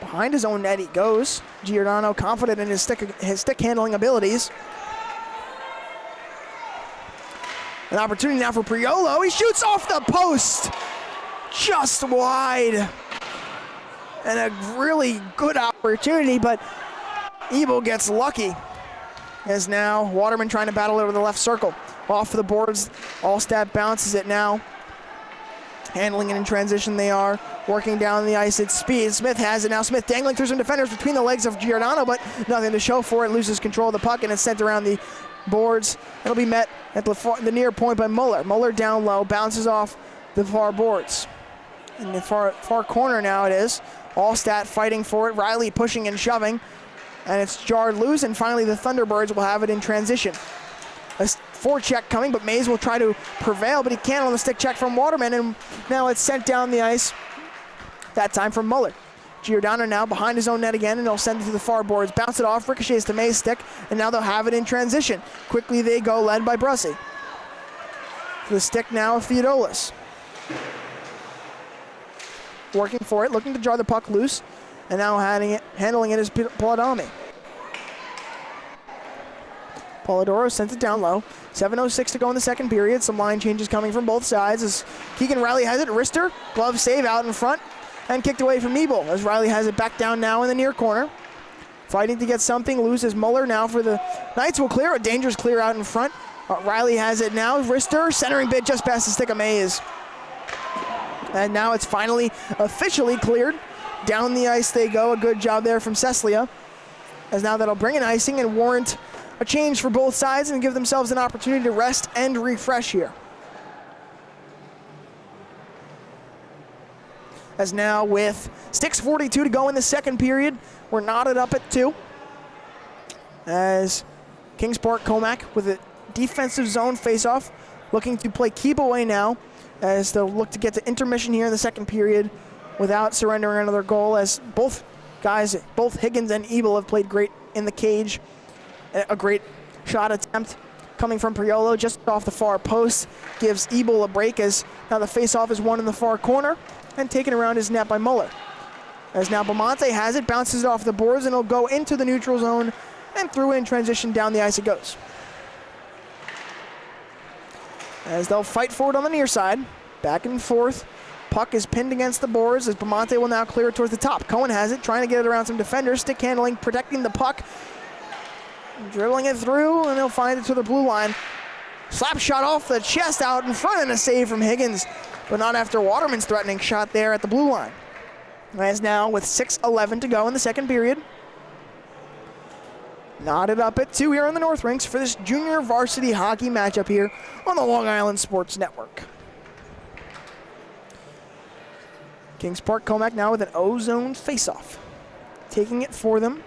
Speaker 1: Behind his own net he goes. Giordano confident in his stick handling abilities. An opportunity now for Priolo. He shoots off the post. Just wide. And a really good opportunity, but Ebo gets lucky. As now Waterman trying to battle over the left circle. Off the boards, Allstat bounces it now. Handling it in transition they are. Working down the ice at speed. Smith has it now. Smith dangling through some defenders between the legs of Giordano, but nothing to show for it. Loses control of the puck and it's sent around the boards. It'll be met at the near point by Muller. Muller down low, bounces off the far boards. In the far corner now it is. Allstat fighting for it. Riley pushing and shoving. And it's jarred loose, and finally the Thunderbirds will have it in transition. A forecheck coming, but Mays will try to prevail, but he can't on the stick check from Waterman, and now it's sent down the ice. That time from Muller. Giordano now behind his own net again, and they'll send it to the far boards. Bounce it off, ricochets to Mays' stick, and now they'll have it in transition. Quickly they go, led by Brussy. The stick now of Theodolis. Working for it, looking to jar the puck loose, and now handling it is Polidori. Polidoro sends it down low. 7:06 to go in the second period. Some line changes coming from both sides as Keegan Riley has it. Rister, glove save out in front, and kicked away from Ebel as Riley has it back down now in the near corner. Fighting to get something, loses Muller now for the Knights will clear. A dangerous clear out in front. Riley has it now. Rister, centering bid just past the stick of Mays. And now it's finally officially cleared. Down the ice they go. A good job there from Cecilia. As now that'll bring an icing and warrant a change for both sides and give themselves an opportunity to rest and refresh here. As now with 6:42 to go in the second period, we're knotted up at 2. As Kings Park Commack with a defensive zone faceoff, looking to play keep away now, as they'll look to get to intermission here in the second period without surrendering another goal, as both guys, both Higgins and Ebel, have played great in the cage. A great shot attempt coming from Priolo just off the far post gives Ebel a break, as now the faceoff is won in the far corner and taken around his net by Muller. As now Bamonte has it, bounces it off the boards, and it'll go into the neutral zone and through in transition down the ice it goes. As they'll fight forward on the near side, back and forth. Puck is pinned against the boards as Bamonte will now clear it towards the top. Cohen has it, trying to get it around some defenders, stick handling, protecting the puck, dribbling it through, and he'll find it to the blue line. Slap shot off the chest out in front, and a save from Higgins, but not after Waterman's threatening shot there at the blue line. As now with 6:11 to go in the second period. Knotted up at 2 here on the North Rinks for this junior varsity hockey matchup here on the Long Island Sports Network. Kings Park Commack now with an O-zone faceoff. Taking it for them,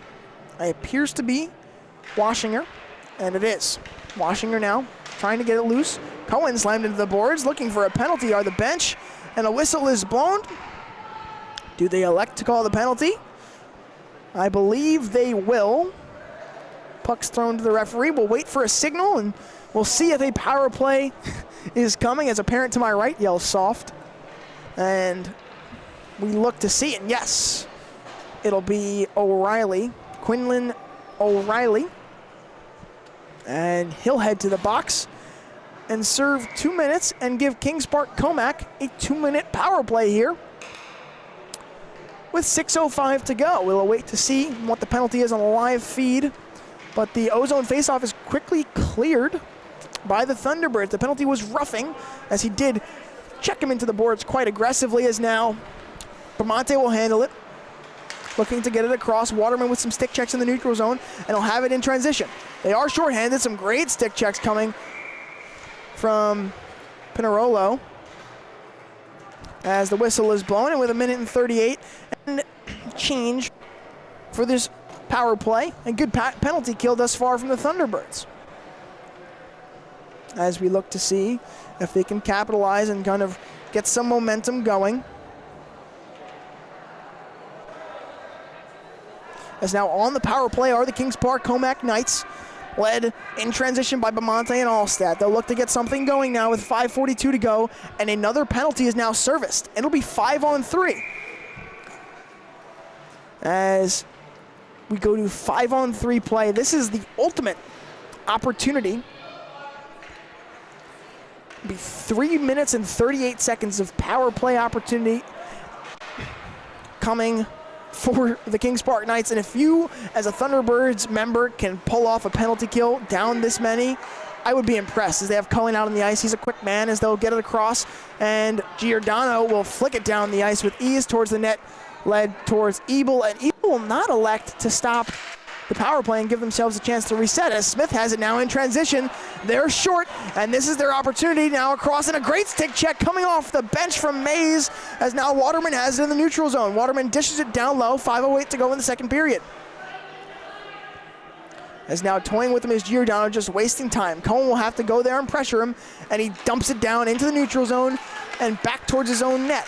Speaker 1: it appears to be Washinger, and it is. Washinger now trying to get it loose. Cohen slammed into the boards, looking for a penalty on the bench, and a whistle is blown. Do they elect to call the penalty? I believe they will. Puck's thrown to the referee. We'll wait for a signal, and we'll see if a power play is coming, as a parent to my right yells soft. And we look to see it, and yes, it'll be O'Reilly, Quinlan O'Reilly. And he'll head to the box and serve 2 minutes and give Kings Park Commack a 2-minute power play here with 6:05 to go. We'll await to see what the penalty is on the live feed, but the O-zone faceoff is quickly cleared by the Thunderbirds. The penalty was roughing, as he did check him into the boards quite aggressively, as now Bamonte will handle it, looking to get it across. Waterman with some stick checks in the neutral zone, and he'll have it in transition. They are shorthanded, some great stick checks coming from Pinarolo as the whistle is blown, and with 1:38 and change for this power play, and good penalty kill thus far from the Thunderbirds. As we look to see if they can capitalize and kind of get some momentum going. As now on the power play are the Kings Park Commack Knights, led in transition by Bamonte and Allstat. They'll look to get something going now with 5:42 to go, and another penalty is now serviced. It'll be 5-on-3. As we go to 5-on-3 play, this is the ultimate opportunity. It'll be 3 minutes and 38 seconds of power play opportunity coming for the Kings Park Knights, and if you, as a Thunderbirds member, can pull off a penalty kill down this many, I would be impressed, as they have Cohen out on the ice. He's a quick man, as they'll get it across, and Giordano will flick it down the ice with ease towards the net, led towards Ebel, and Ebel will not elect to stop the power play and give themselves a chance to reset, as Smith has it now in transition. They're short, and this is their opportunity now across, and a great stick check coming off the bench from Mays, as now Waterman has it in the neutral zone. Waterman dishes it down low, 5:08 to go in the second period. As now toying with him is Giordano, just wasting time. Cohen will have to go there and pressure him, and he dumps it down into the neutral zone and back towards his own net.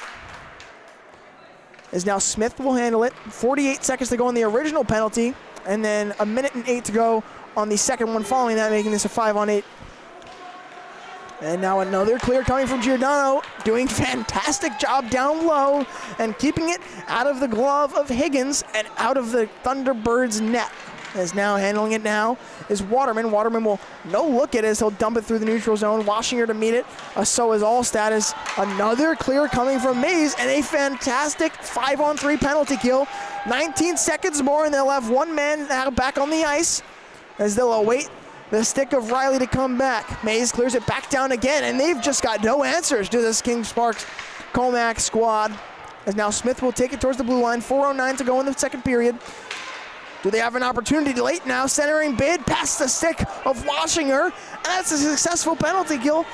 Speaker 1: As now Smith will handle it. 48 seconds to go on the original penalty, and then 1:08 to go on the second one following that, making this a 5-on-8. And now another clear coming from Giordano, doing fantastic job down low and keeping it out of the glove of Higgins and out of the Thunderbirds' net. As now handling it now is Waterman. Waterman will no look at it as he'll dump it through the neutral zone. Washinger to meet it. So is Allstat. As another clear coming from Mays, and a fantastic 5-on-3 penalty kill. 19 seconds more, and they'll have one man now back on the ice as they'll await the stick of Riley to come back. Mays clears it back down again, and they've just got no answers to this Kings Park Commack squad. As now Smith will take it towards the blue line. 4:09 to go in the second period. Do they have an opportunity late now? Centering bid past the stick of Washinger, and that's a successful penalty kill.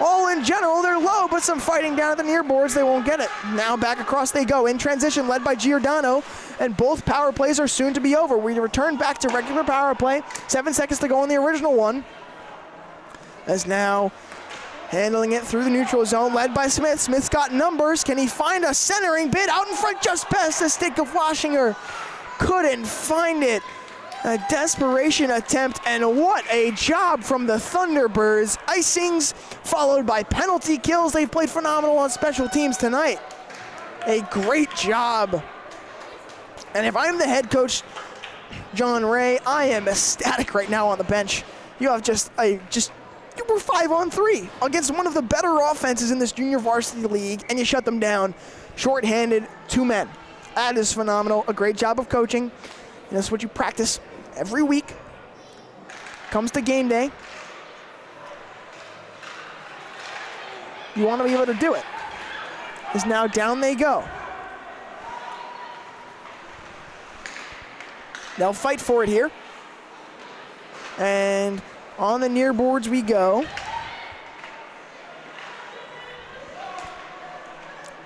Speaker 1: All in general, they're low, but some fighting down at the near boards, they won't get it. Now back across they go, in transition, led by Giordano, and both power plays are soon to be over. We return back to regular power play, 7 seconds to go in the original one. As now, handling it through the neutral zone, led by Smith. Smith's got numbers. Can he find a centering bid out in front, just past the stick of Washinger? Couldn't find it. A desperation attempt, and what a job from the Thunderbirds. Icings followed by penalty kills. They've played phenomenal on special teams tonight. A great job. And if I'm the head coach, John Ray, I am ecstatic right now on the bench. You have you were 5-on-3 against one of the better offenses in this junior varsity league, and you shut them down shorthanded, 2 men. That is phenomenal. A great job of coaching. And that's what you practice every week. Comes to game day, you want to be able to do it. As now down they go. They'll fight for it here. And on the near boards we go.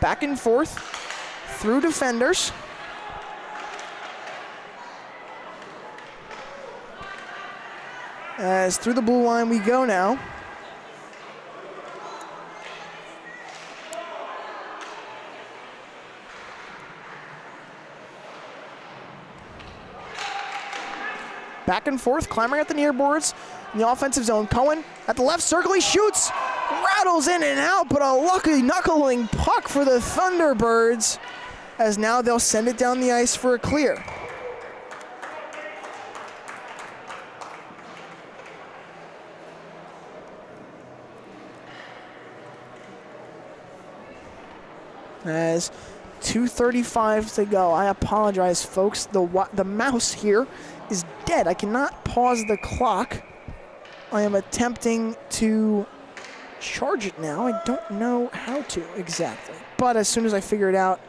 Speaker 1: Back and forth through defenders. As through the blue line we go now. Back and forth, clambering at the near boards in the offensive zone. Cohen at the left circle, he shoots, rattles in and out, but a lucky knuckling puck for the Thunderbirds, as now they'll send it down the ice for a clear. As 2:35 to go. I apologize, folks. The mouse here is dead. I cannot pause the clock. I am attempting to charge it now. I don't know how to exactly, but as soon as I figure it out,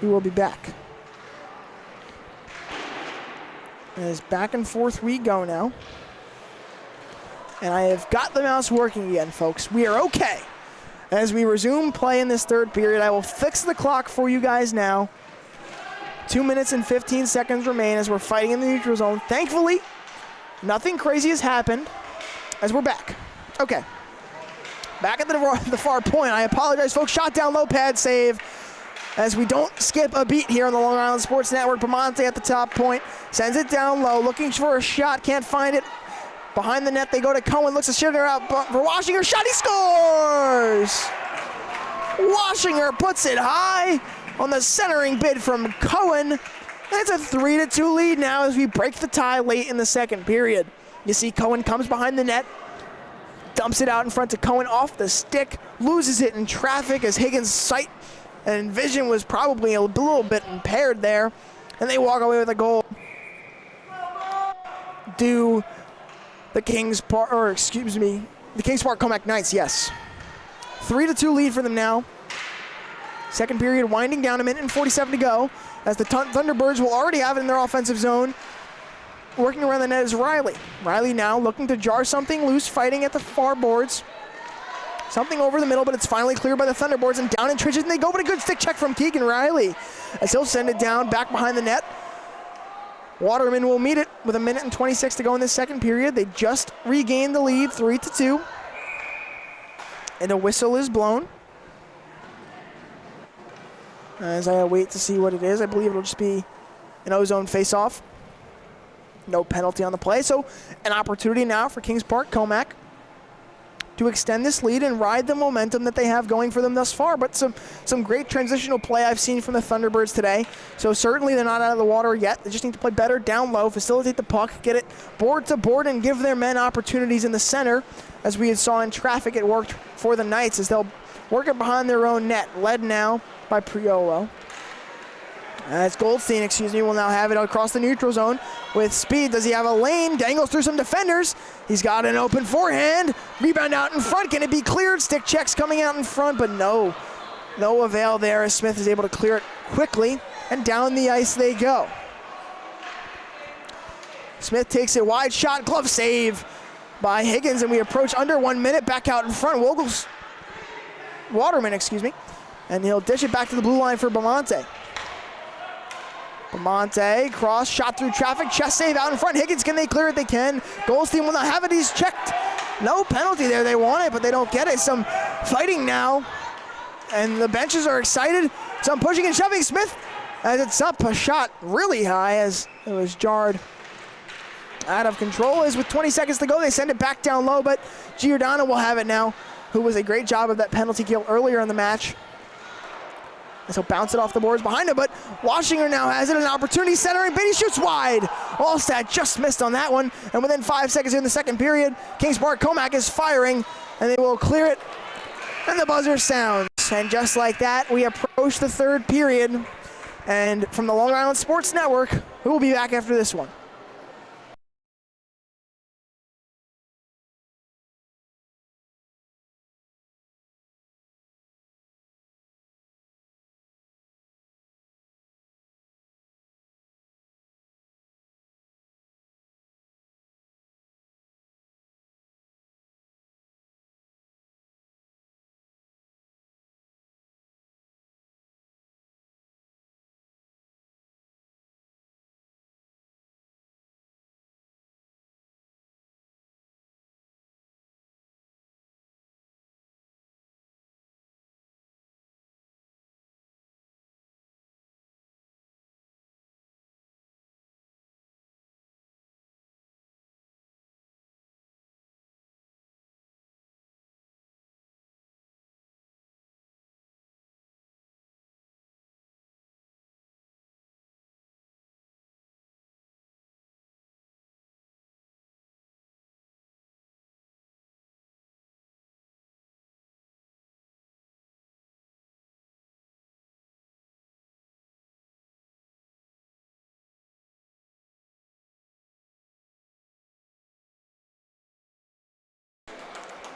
Speaker 1: we will be back. As back and forth we go now. And I have got the mouse working again, folks. We are okay. As we resume play in this third period, I will fix the clock for you guys now. 2 minutes and 15 seconds remain as we're fighting in the neutral zone. Thankfully, nothing crazy has happened as we're back. Okay. Back at the far point. I apologize, folks. Shot down low, pad save. As we don't skip a beat here on the Long Island Sports Network. Bamonte at the top point. Sends it down low, looking for a shot. Can't find it. Behind the net, they go to Cohen, looks to shift her out for Washinger, shot, he scores! Washinger puts it high on the centering bid from Cohen. It's a 3-2 lead now as we break the tie late in the second period. You see Cohen comes behind the net, dumps it out in front to Cohen off the stick, loses it in traffic as Higgins' sight and vision was probably a little bit impaired there, and they walk away with a goal. The Kings Park Commack Knights, yes. 3-2 lead for them now. Second period winding down, 1:47 to go, as the Thunderbirds will already have it in their offensive zone. Working around the net is Riley. Riley now looking to jar something loose, fighting at the far boards. Something over the middle, but it's finally cleared by the Thunderbirds, and down in trenches they go, but a good stick check from Keegan Riley, as he'll send it down back behind the net. Waterman will meet it with 1:26 to go in this second period. They just regained the lead, 3-2. And a whistle is blown. As I wait to see what it is, I believe it'll just be an O-zone face-off. No penalty on the play, so an opportunity now for Kings Park Commack to extend this lead and ride the momentum that they have going for them thus far. But some great transitional play I've seen from the Thunderbirds today. So certainly they're not out of the water yet. They just need to play better down low, facilitate the puck, get it board to board, and give their men opportunities in the center. As we saw in traffic, it worked for the Knights as they'll work it behind their own net. Led now by Priolo. As Goldstein, will now have it across the neutral zone with speed. Does he have a lane? Dangles through some defenders. He's got an open forehand. Rebound out in front. Can it be cleared? Stick checks coming out in front, but no. No avail there as Smith is able to clear it quickly, and down the ice they go. Smith takes it wide, shot, glove save by Higgins, and we approach under 1 minute. Back out in front, Waterman, and he'll dish it back to the blue line for Bamonte. Bamonte, cross, shot through traffic, chest save out in front. Higgins, can they clear it? They can. Goldstein will not have it, he's checked. No penalty there, they want it, but they don't get it. Some fighting now, and the benches are excited. Some pushing and shoving. Smith, as it's up, a shot really high as it was jarred out of control. As with 20 seconds to go, they send it back down low, but Giordano will have it now, who was a great job of that penalty kill earlier in the match. And so bounce it off the boards behind him, but Washington now has it, an opportunity, centering, Beatty shoots wide. Allstat just missed on that one, and within 5 seconds in the second period, Kings Park Commack is firing, and they will clear it, and the buzzer sounds. And just like that, we approach the third period, and from the Long Island Sports Network, we will be back after this one.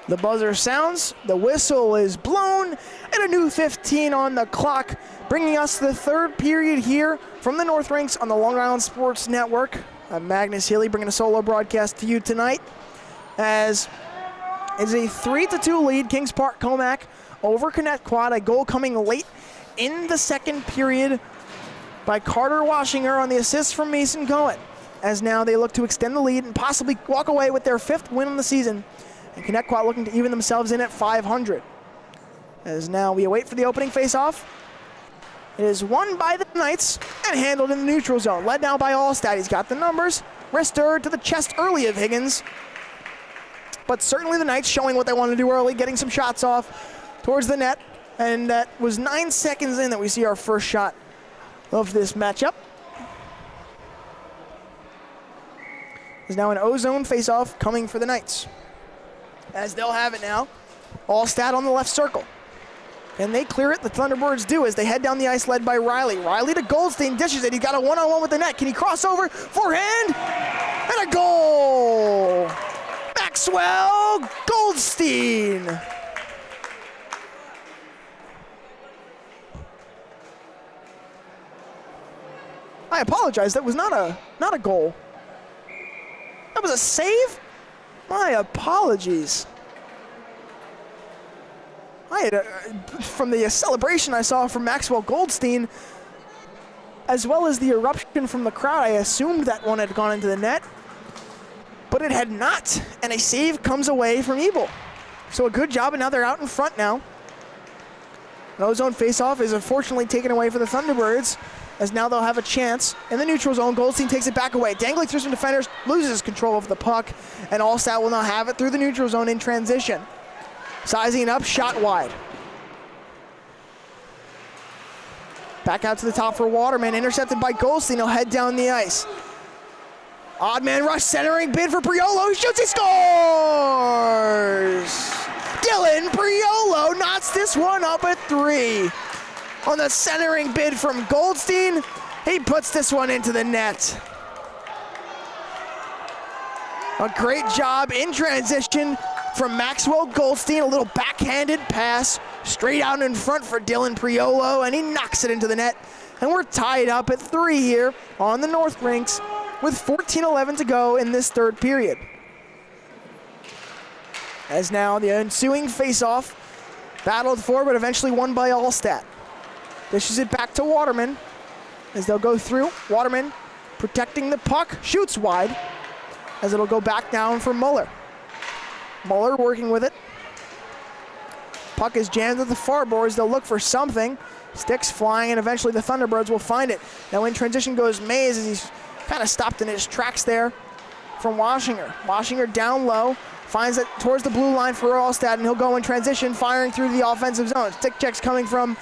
Speaker 1: The buzzer sounds, the whistle is blown, and a new 15 on the clock, bringing us to the third period here from the North Rinks on the Long Island Sports Network. I'm Magnus Healy bringing a solo broadcast to you tonight, as it's a 3-2 lead, Kings Park Commack over Connetquot, a goal coming late in the second period by Carter Washinger on the assist from Mason Cohen, as now they look to extend the lead and possibly walk away with their 5th win of the season. And Connetquot looking to even themselves in at 500. As now we await for the opening face-off. It is won by the Knights and handled in the neutral zone. Led now by Allstat. He's got the numbers. Wrister to the chest early of Higgins. But certainly the Knights showing what they want to do early, getting some shots off towards the net. And that was 9 seconds in that we see our first shot of this matchup. There's now an O-zone face-off coming for the Knights, as they'll have it now. Allstat on the left circle. And they clear it, the Thunderbirds do, as they head down the ice led by Riley. Riley to Goldstein, dishes it, he's got a one-on-one with the net. Can he cross over? Forehand, and a goal! Maxwell Goldstein! I apologize, that was not a goal. That was a save? My apologies. From the celebration I saw from Maxwell Goldstein, as well as the eruption from the crowd, I assumed that one had gone into the net, but it had not, and a save comes away from Ebel. So a good job, and now they're out in front now. No zone faceoff is unfortunately taken away for the Thunderbirds, as now they'll have a chance in the neutral zone. Goldstein takes it back away, dangling through some defenders, loses control of the puck, and Allstat will now have it through the neutral zone in transition. Sizing it up, shot wide. Back out to the top for Waterman, intercepted by Goldstein. He'll head down the ice. Odd man rush, centering bid for Priolo. He shoots, he scores! Dylan Priolo knots this one up at 3. On the centering bid from Goldstein, he puts this one into the net. A great job in transition from Maxwell Goldstein, a little backhanded pass Straight out in front for Dylan Priolo, and he knocks it into the net. And we're tied up at 3 here on the North Rinks with 14:11 to go in this third period. As now the ensuing face-off, battled for but eventually won by Allstat. Dishes it back to Waterman as they'll go through. Waterman protecting the puck, shoots wide as it'll go back down for Muller. Muller working with it. Puck is jammed at the far boards. They'll look for something. Sticks flying, and eventually the Thunderbirds will find it. Now in transition goes Mays as he's kind of stopped in his tracks there from Washinger. Washinger down low, finds it towards the blue line for Allstat, and he'll go in transition, firing through the offensive zone. Stick checks coming from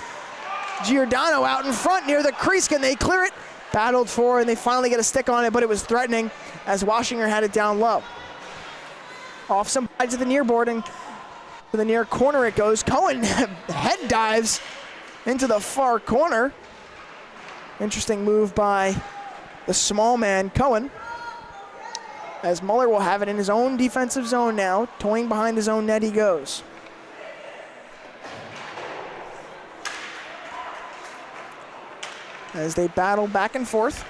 Speaker 1: Giordano out in front near the crease. Can they clear it? Battled for, and they finally get a stick on it, but it was threatening as Washinger had it down low. Off some sides of the near board, and to the near corner it goes. Cohen head dives into the far corner. Interesting move by the small man, Cohen. As Muller will have it in his own defensive zone now. Toying behind his own net he goes. As they battle back and forth.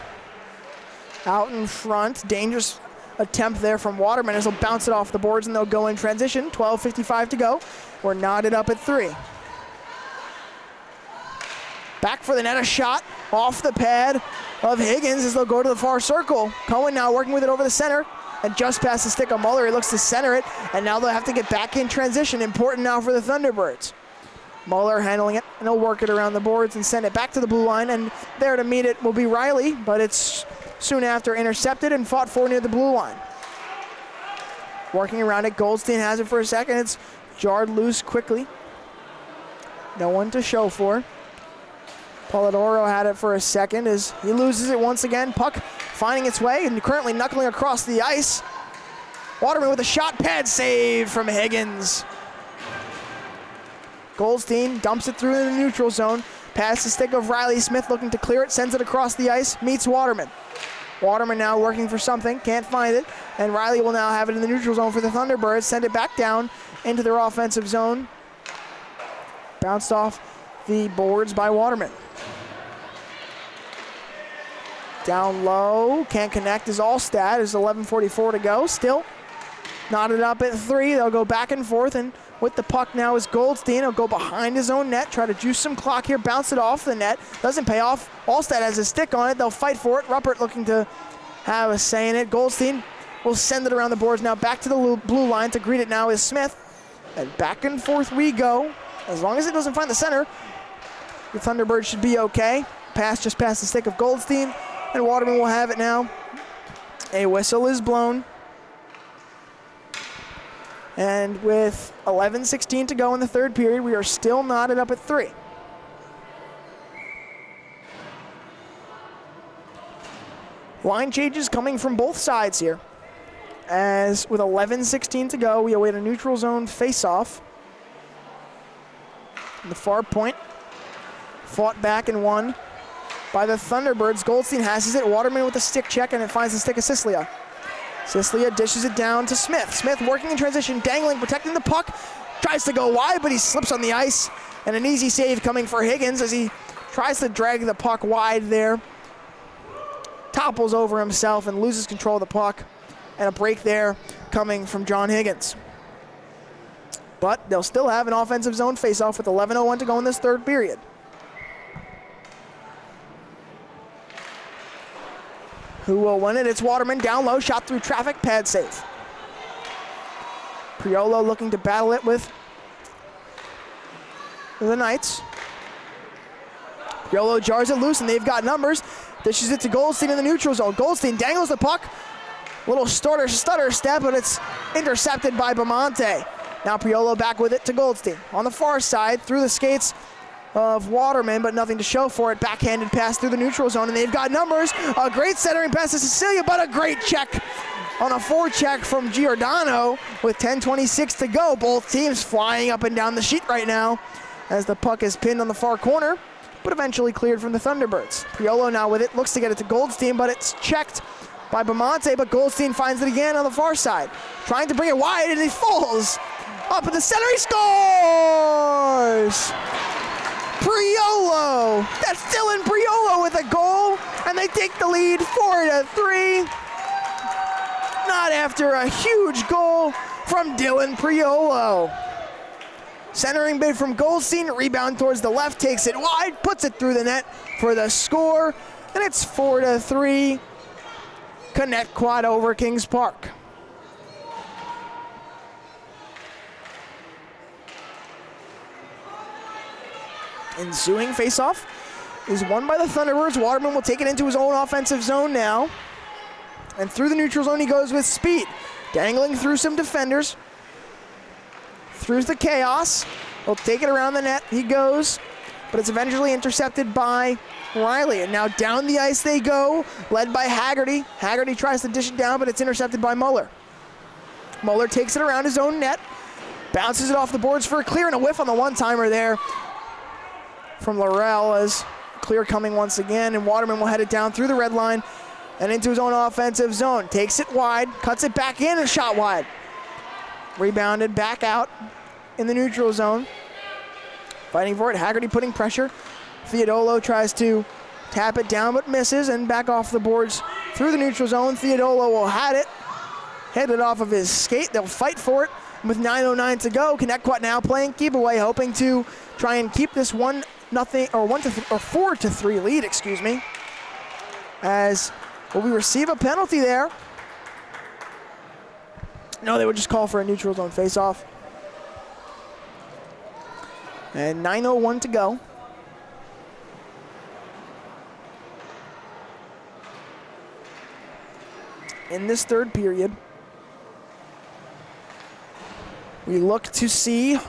Speaker 1: Out in front, dangerous attempt there from Waterman as he'll bounce it off the boards and they'll go in transition. 12:55 to go. We're knotted up at 3. Back for the net, a shot off the pad of Higgins as they'll go to the far circle. Cohen now working with it over the center and just past the stick of Muller. He looks to center it, and now they'll have to get back in transition. Important now for the Thunderbirds. Muller handling it, and he'll work it around the boards and send it back to the blue line, and there to meet it will be Riley, but it's soon after intercepted and fought for near the blue line. Working around it, Goldstein has it for a second. It's jarred loose quickly. No one to show for. Polidoro had it for a second as he loses it once again. Puck finding its way and currently knuckling across the ice. Waterman with a shot, pad save from Higgins. Goldstein dumps it through in the neutral zone. Past the stick of Riley Smith looking to clear it, sends it across the ice, meets Waterman. Waterman now working for something, can't find it, and Riley will now have it in the neutral zone for the Thunderbirds, send it back down into their offensive zone. Bounced off the boards by Waterman. Down low, can't connect is Allstat. There's 11:44 to go. Still knotted up at 3. They'll go back and forth, and with the puck now is Goldstein. He'll go behind his own net, try to juice some clock here, bounce it off the net. Doesn't pay off. Allstat has a stick on it. They'll fight for it. Ruppert looking to have a say in it. Goldstein will send it around the boards now back to the blue line. To greet it now is Smith. And back and forth we go. As long as it doesn't find the center, the Thunderbirds should be okay. Pass just past the stick of Goldstein. And Waterman will have it now. A whistle is blown. And with 11:16 to go in the third period, we are still knotted up at 3. Line changes coming from both sides here. As with 11:16 to go, we await a neutral zone face-off. The far point, fought back and won by the Thunderbirds. Goldstein has it. Waterman with a stick check, and it finds the stick of Siclia. Siclia dishes it down to Smith. Smith working in transition, dangling, protecting the puck. Tries to go wide, but he slips on the ice. And an easy save coming for Higgins as he tries to drag the puck wide there. Topples over himself and loses control of the puck. And a break there coming from John Higgins. But they'll still have an offensive zone faceoff with 11:01 to go in this third period. Who will win it? It's Waterman down low, shot through traffic, pad save. Priolo looking to battle it with the Knights. Priolo jars it loose, and they've got numbers. Dishes it to Goldstein in the neutral zone. Goldstein dangles the puck. Little stutter step, but it's intercepted by Bamonte. Now Priolo back with it to Goldstein. On the far side, through the skates of Waterman, but nothing to show for it. Backhanded pass through the neutral zone, and they've got numbers. A great centering pass to Cecilia, but a great check on a forecheck from Giordano with 10:26 to go. Both teams flying up and down the sheet right now as the puck is pinned on the far corner, but eventually cleared from the Thunderbirds. Priolo now with it, looks to get it to Goldstein, but it's checked by Bamonte, but Goldstein finds it again on the far side. Trying to bring it wide, and he falls Up in the center, he scores! Priolo! That's Dylan Priolo with a goal, and they take the lead 4-3. Not after a huge goal from Dylan Priolo. Centering bid from Goldstein, rebound towards the left, takes it wide, puts it through the net for the score, and it's 4-3. Connetquot over Kings Park. Ensuing faceoff is won by the Thunderbirds. Waterman will take it into his own offensive zone now. And through the neutral zone he goes with speed. Dangling through some defenders. Through the chaos. He'll take it around the net. He goes. But it's eventually intercepted by Riley. And now down the ice they go, led by Haggerty. Haggerty tries to dish it down, but it's intercepted by Muller. Muller takes it around his own net. Bounces it off the boards for a clear and a whiff on the one-timer there from Laurel, as clear coming once again, and Waterman will head it down through the red line and into his own offensive zone. Takes it wide, cuts it back in, and shot wide. Rebounded back out in the neutral zone. Fighting for it, Haggerty putting pressure. Theodolo tries to tap it down but misses, and back off the boards through the neutral zone. Theodolo will have it, head it off of his skate. They'll fight for it with 9:09 to go. Connetquot now playing keep away, hoping to try and keep this 4-3 lead, excuse me. As we receive a penalty there. No, they would just call for a neutral zone faceoff. And 9:01 to go. In this third period, we look to see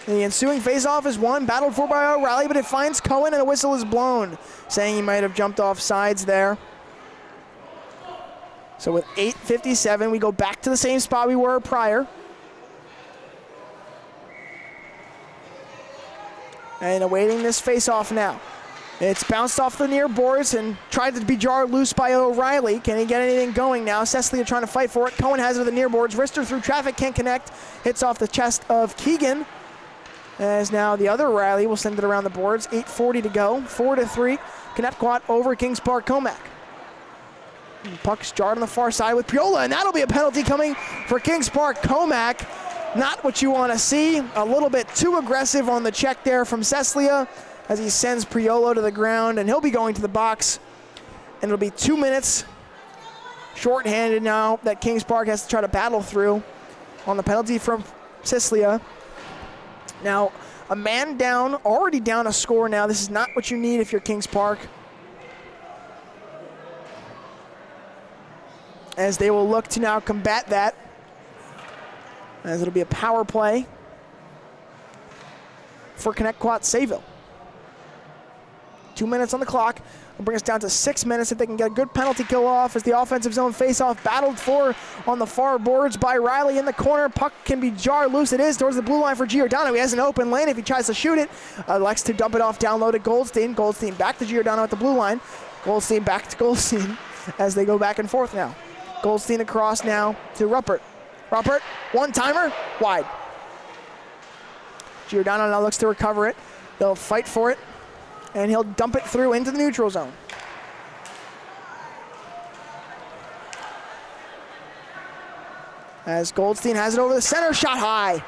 Speaker 1: the ensuing faceoff is won, battled for by O'Reilly, but it finds Cohen and a whistle is blown, saying he might have jumped off sides there. So with 8:57, we go back to the same spot we were prior. And awaiting this faceoff now. It's bounced off the near boards and tried to be jarred loose by O'Reilly. Can he get anything going now? Cecilia trying to fight for it. Cohen has it at the near boards. Wrister through traffic, can't connect. Hits off the chest of Keegan. As now the other Riley will send it around the boards. 8:40 to go, 4-3. Connetquot over Kings Park Commack. Puck's jarred on the far side with Piola, and that'll be a penalty coming for Kings Park Commack. Not what you want to see. A little bit too aggressive on the check there from Cecilia as he sends Priolo to the ground, and he'll be going to the box. And it'll be 2 minutes shorthanded now that Kings Park has to try to battle through on the penalty from Cecilia. Now, a man down, already down a score now. This is not what you need if you're Kings Park. As they will look to now combat that, as it'll be a power play for Connetquot Sayville. 2 minutes on the clock. Will bring us down to 6 minutes if they can get a good penalty kill off as the offensive zone face-off battled for on the far boards by Riley in the corner. Puck can be jarred loose. It is towards the blue line for Giordano. He has an open lane if he tries to shoot it. Likes to dump it off down low to Goldstein. Goldstein back to Giordano at the blue line. Goldstein back to Goldstein as they go back and forth now. Goldstein across now to Ruppert. Ruppert, one-timer, wide. Giordano now looks to recover it. They'll fight for it, and he'll dump it through into the neutral zone. As Goldstein has it over the center, shot high.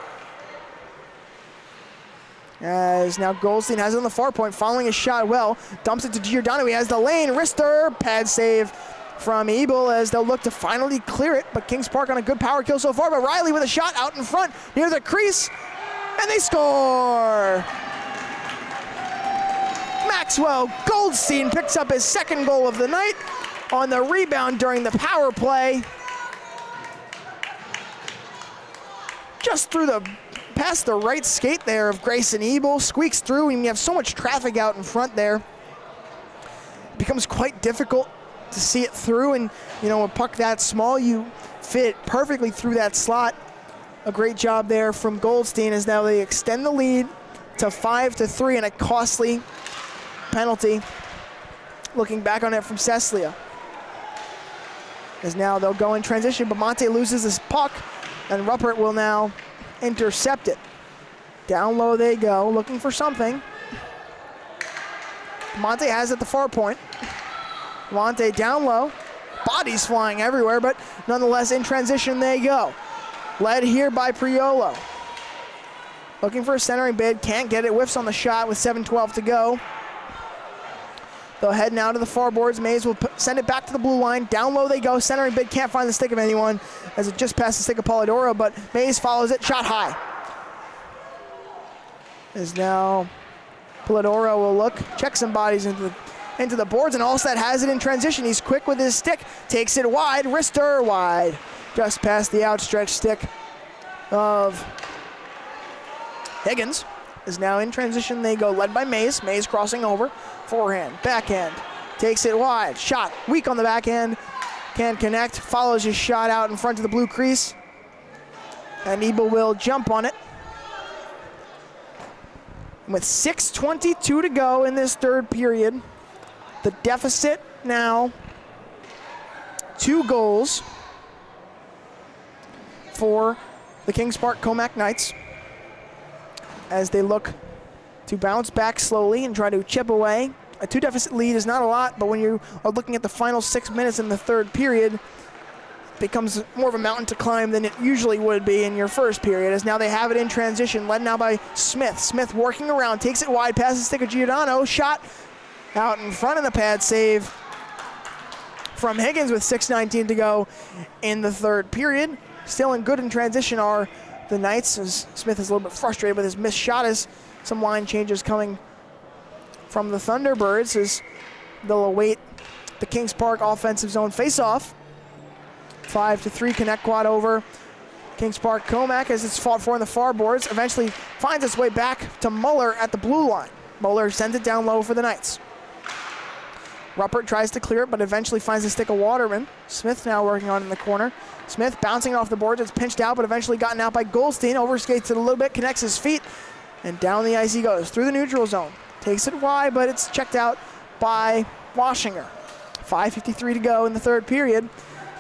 Speaker 1: As now Goldstein has it on the far point, following his shot well. Dumps it to Giordano, he has the lane. Wrister, pad save from Ebel as they'll look to finally clear it, but Kings Park on a good power kill so far, but Riley with a shot out in front near the crease, and they score! Maxwell Goldstein picks up his second goal of the night on the rebound during the power play. Just through past the right skate there of Grayson Ebel, squeaks through, and you have so much traffic out in front there. It becomes quite difficult to see it through, and you know, a puck that small, you fit perfectly through that slot. A great job there from Goldstein as now they extend the lead to 5-3 and a costly penalty. Looking back on it from Cecilia. As now they'll go in transition, but Monte loses this puck, and Ruppert will now intercept it. Down low they go, looking for something. Monte has it at the far point. Monte down low, bodies flying everywhere, but nonetheless in transition they go. Led here by Priolo. Looking for a centering bid, can't get it, whiffs on the shot with 7:12 to go. They'll head now to the far boards. Mays will send it back to the blue line. Down low they go, centering bid, can't find the stick of anyone as it just passed the stick of Polidoro, but Mays follows it, shot high. As now Polidoro will look, check some bodies into the boards, and Alstead has it in transition. He's quick with his stick, takes it wide, wrister wide. Just past the outstretched stick of Higgins. Is now in transition, they go, led by Mays. Mays crossing over, forehand, backhand, takes it wide, shot, weak on the backhand, can't connect, follows his shot out in front of the blue crease, and Ebel will jump on it. With 6:22 to go in this third period, the deficit now 2 goals for the Kings Park Commack Knights as they look to bounce back slowly and try to chip away. A 2-deficit lead is not a lot, but when you are looking at the final 6 minutes in the third period, it becomes more of a mountain to climb than it usually would be in your first period, as now they have it in transition, led now by Smith. Smith working around, takes it wide, passes the stick of Giordano, shot out in front of the pad, save from Higgins with 6:19 to go in the third period. Still in good in transition are the Knights, as Smith is a little bit frustrated with his missed shot, as some line changes coming from the Thunderbirds as they'll await the Kings Park offensive zone faceoff. 5-3 Connetquot over Kings Park Commack as it's fought for in the far boards. Eventually finds its way back to Muller at the blue line. Muller sends it down low for the Knights. Ruppert tries to clear it, but eventually finds the stick of Waterman. Smith now working on in the corner. Smith bouncing off the boards. It's pinched out, but eventually gotten out by Goldstein. Overskates it a little bit, connects his feet, and down the ice he goes through the neutral zone. Takes it wide, but it's checked out by Washinger. 5:53 to go in the third period.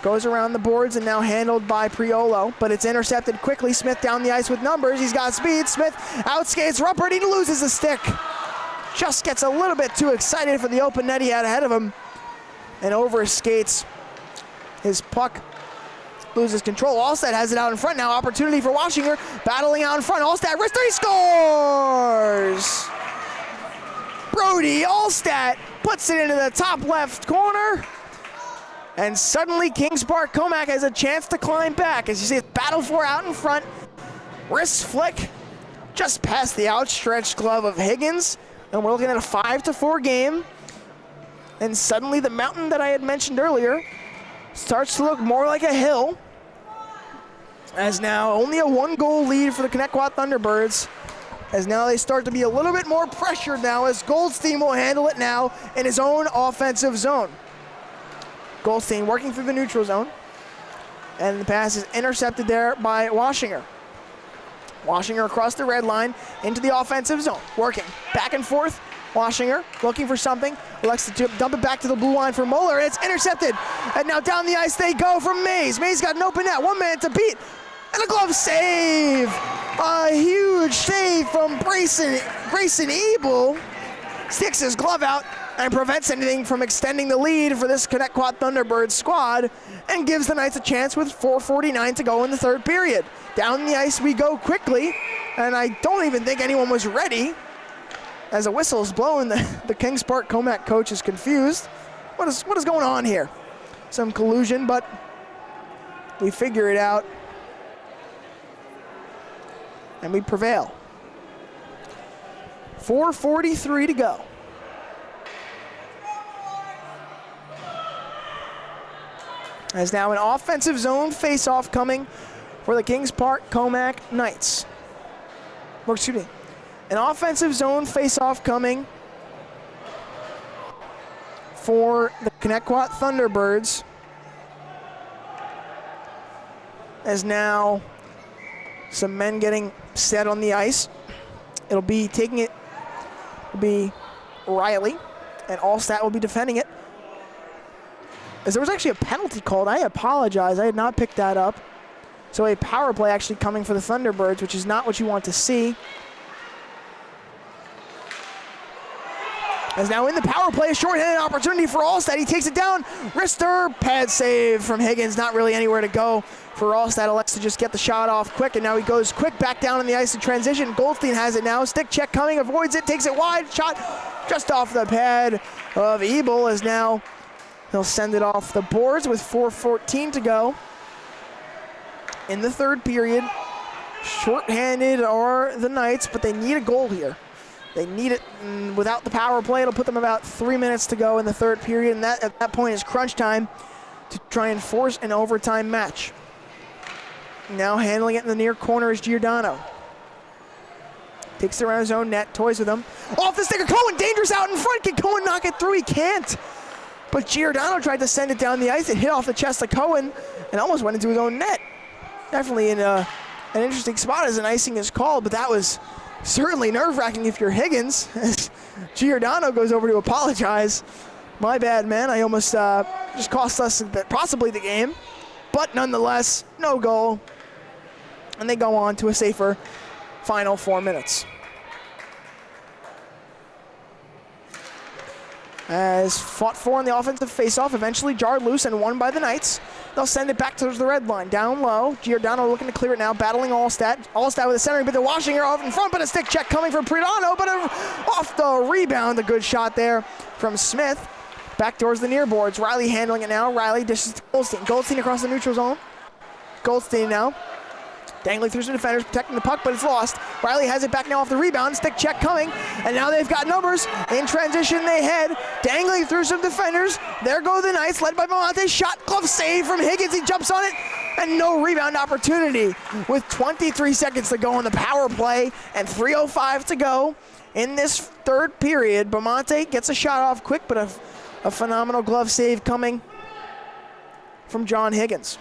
Speaker 1: Goes around the boards and now handled by Priolo, but it's intercepted quickly. Smith down the ice with numbers. He's got speed. Smith outskates Ruppert. He loses the stick. Just gets a little bit too excited for the open net he had ahead of him and overskates his puck. Loses control. Alstead has it out in front now. Opportunity for Washinger. Battling out in front. Alstead, wrist 3, scores! Brody Alstead puts it into the top left corner. And suddenly Kings Park Commack has a chance to climb back. As you see, it's battled for out in front. Wrist flick just past the outstretched glove of Higgins. And we're looking at a 5-4 game. And suddenly the mountain that I had mentioned earlier starts to look more like a hill. As now only a 1-goal lead for the Connetquot Thunderbirds. As now they start to be a little bit more pressured now, as Goldstein will handle it now in his own offensive zone. Goldstein working through the neutral zone. And the pass is intercepted there by Washinger. Washinger across the red line into the offensive zone. Working back and forth. Washinger looking for something. Elects to dump it back to the blue line for Muller. It's intercepted. And now down the ice they go from Mays. Mays got an open net. 1 man to beat. And a glove save. A huge save from Grayson Ebel. Sticks his glove out and prevents anything from extending the lead for this Connetquot Thunderbirds squad and gives the Knights a chance with 4:49 to go in the third period. Down the ice we go quickly, and I don't even think anyone was ready. As a whistle is blown, the Kings Park Commack coach is confused. What is going on here? Some collusion, but we figure it out. And we prevail. 4:43 to go. As now an offensive zone face-off coming for the Kings Park Commack Knights. Or excuse me, an offensive zone face-off coming for the Connetquot Thunderbirds. As now some men getting set on the ice. It'll be taking it, will be Riley, and Allstat will be defending it. as there was actually a penalty called. I apologize, I had not picked that up. So a power play actually coming for the Thunderbirds, which is not what you want to see. As now in the power play, a short-handed opportunity for Alstad. He takes it down. Wrister, pad save from Higgins. Not really anywhere to go for Alstad. Elects to just get the shot off quick, and now he goes quick back down on the ice in transition. Goldstein has it now. Stick check coming, avoids it, takes it wide. Shot just off the pad of Ebel, as now he'll send it off the boards with 4:14 to go in the third period. Short-handed are the Knights, but they need a goal here. They need it. Without the power play, it'll put them about 3 minutes to go in the third period, and that at that point is crunch time to try and force an overtime match. Now handling it in the near corner is Giordano. Takes it around his own net, toys with him. Off the stick of Cohen, dangerous out in front. Can Cohen knock it through? He can't. But Giordano tried to send it down the ice. It hit off the chest of Cohen and almost went into his own net. Definitely in an interesting spot as an icing is called, but that was certainly nerve-wracking if you're Higgins, as Giordano goes over to apologize. My bad, man. I almost just cost us possibly the game. But nonetheless, no goal. And they go on to a safer final 4 minutes. As fought for in the offensive faceoff, eventually jarred loose and won by the Knights. They'll send it back towards the red line. Down low, Giordano looking to clear it now, battling Alstad. Alstad with a centering, but they're washing her off in front, but a stick check coming from Pridano, but off the rebound, a good shot there from Smith. Back towards the near boards. Riley handling it now. Riley dishes to Goldstein. Goldstein across the neutral zone. Goldstein now dangling through some defenders, protecting the puck, but it's lost. Riley has it back now off the rebound. Stick check coming, and now they've got numbers. In transition, they head, dangling through some defenders. There go the Knights, led by Belmonte. Shot, glove save from Higgins. He jumps on it, and no rebound opportunity. With 23 seconds to go on the power play and 3:05 to go in this third period. Belmonte gets a shot off quick, but a phenomenal glove save coming from John Higgins.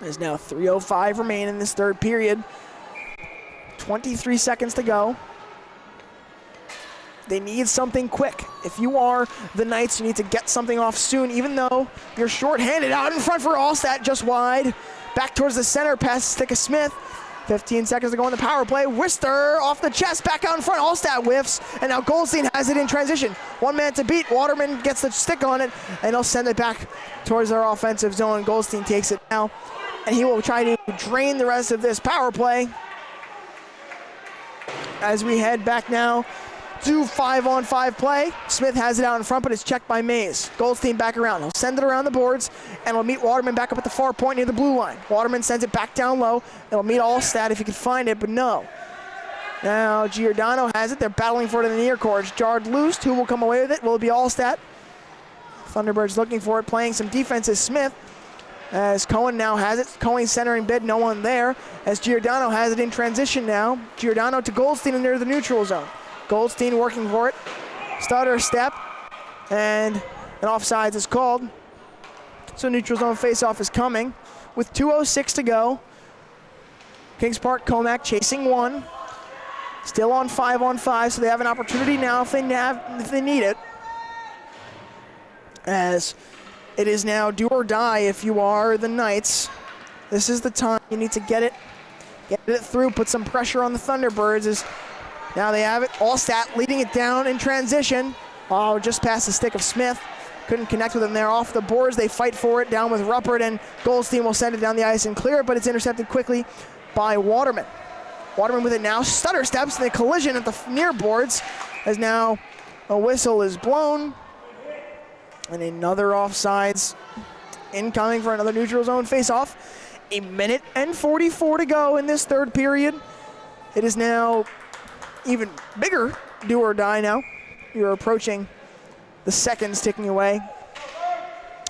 Speaker 1: There's now 3:05 remain in this third period. 23 seconds to go. They need something quick. If you are the Knights, you need to get something off soon, even though you're short-handed. Out in front for Alstad, just wide. Back towards the center, past the stick of Smith. 15 seconds to go on the power play. Wister off the chest, back out in front. Alstad whiffs, and now Goldstein has it in transition. One man to beat. Waterman gets the stick on it, and he'll send it back towards their offensive zone. Goldstein takes it now, and he will try to drain the rest of this power play. As we head back now to 5-on-5 play. Smith has it out in front, but it's checked by Mays. Goldstein back around. He'll send it around the boards, and he'll meet Waterman back up at the far point near the blue line. Waterman sends it back down low. It'll meet Alstad if he can find it, but no. Now Giordano has it. They're battling for it in the near court. It's jarred loose. Who will come away with it? Will it be Alstad? Thunderbirds looking for it, playing some defense is Smith. As Cohen now has it. Cohen centering bid, no one there. As Giordano has it in transition now. Giordano to Goldstein near the neutral zone. Goldstein working for it. Stutter step, and an offsides is called. So neutral zone faceoff is coming with 2:06 to go. Kings Park Commack chasing one. Still on 5-on-5, so they have an opportunity now if they need it. As it is now do or die if you are the Knights. This is the time you need to get it through, put some pressure on the Thunderbirds. As now they have it. Alstad leading it down in transition. Oh, just past the stick of Smith. Couldn't connect with him there. Off the boards, they fight for it down with Ruppert, and Goldstein will send it down the ice and clear it, but it's intercepted quickly by Waterman. Waterman with it now. Stutter steps in the collision at the near boards, as now a whistle is blown. And another offsides incoming for another neutral zone faceoff. 1:44 to go in this third period. It is now even bigger do or die now. You're approaching the seconds ticking away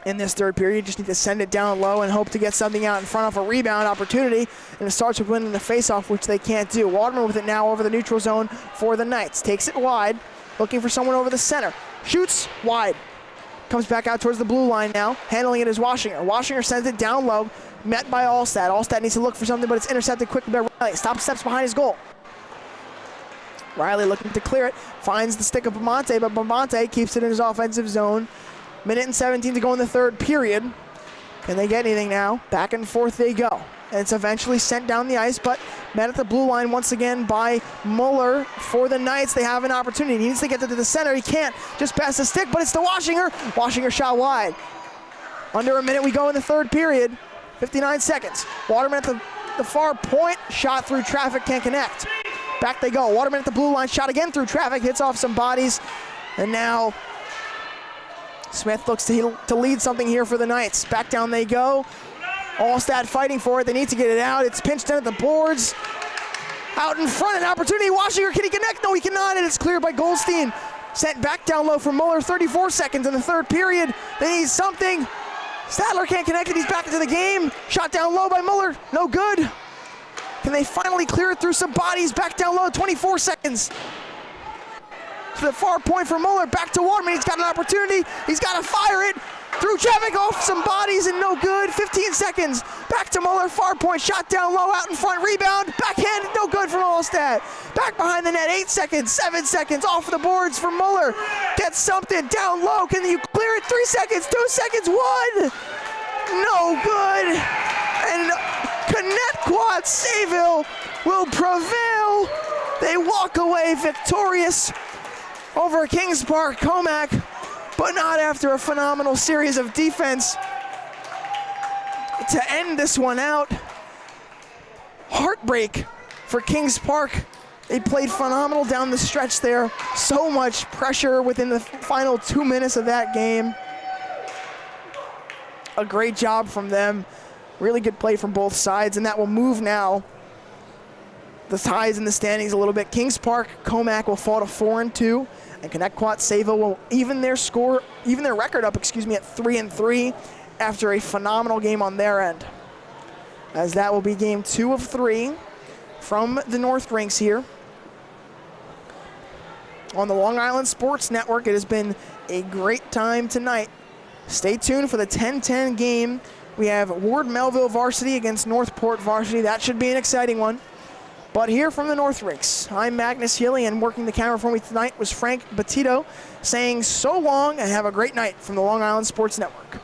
Speaker 1: in this third period. You just need to send it down low and hope to get something out in front of a rebound opportunity. And it starts with winning the faceoff, which they can't do. Waterman with it now over the neutral zone for the Knights. Takes it wide, looking for someone over the center. Shoots wide. Comes back out towards the blue line now. Handling it is Washinger. Washinger sends it down low, met by Alstad. Alstad needs to look for something, but it's intercepted quickly by Riley. Steps behind his goal. Riley looking to clear it. Finds the stick of Belmonte, but Belmonte keeps it in his offensive zone. Minute and 17 to go in the third period. Can they get anything now? Back and forth they go. And it's eventually sent down the ice, but met at the blue line once again by Muller for the Knights. They have an opportunity. He needs to get to the center. He can't. Just pass the stick, but it's to Washinger. Washinger shot wide. Under a minute we go in the third period. 59 seconds. Waterman at the far point. Shot through traffic, can't connect. Back they go. Waterman at the blue line. Shot again through traffic. Hits off some bodies. And now Smith looks to lead something here for the Knights. Back down they go. Allstat fighting for it. They need to get it out. It's pinched in at the boards. Out in front, an opportunity. Washinger, can he connect? No, he cannot, and it's cleared by Goldstein. Sent back down low for Muller. 34 seconds in the third period. They need something. Stadler can't connect it. He's back into the game. Shot down low by Muller. No good. Can they finally clear it through some bodies? Back down low. 24 seconds. To the far point for Muller. Back to Waterman. He's got an opportunity. He's got to fire it. Through traffic, off some bodies, and no good. 15 seconds. Back to Muller, far point, shot down low, out in front, rebound, backhand, no good from Allstat. Back behind the net, 8 seconds, 7 seconds, off the boards for Muller. Gets something down low. Can you clear it? 3 seconds, 2 seconds, 1. No good. And Connetquot Sayville will prevail. They walk away victorious over Kings Park Commack, but not after a phenomenal series of defense to end this one out. Heartbreak for Kings Park. They played phenomenal down the stretch there. So much pressure within the final 2 minutes of that game. A great job from them. Really good play from both sides, and that will move now the ties in the standings a little bit. Kings Park, Commack will fall to 4-2. And Connetquot Sayville will even their record up, at 3-3 after a phenomenal game on their end. As that will be game 2 of 3 from the North Rinks here on the Long Island Sports Network. It has been a great time tonight. Stay tuned for the 10-10 game. We have Ward Melville varsity against Northport varsity. That should be an exciting one. But here from the North Rinks, I'm Magnus Healy, and working the camera for me tonight was Frank Battito, saying so long and have a great night from the Long Island Sports Network.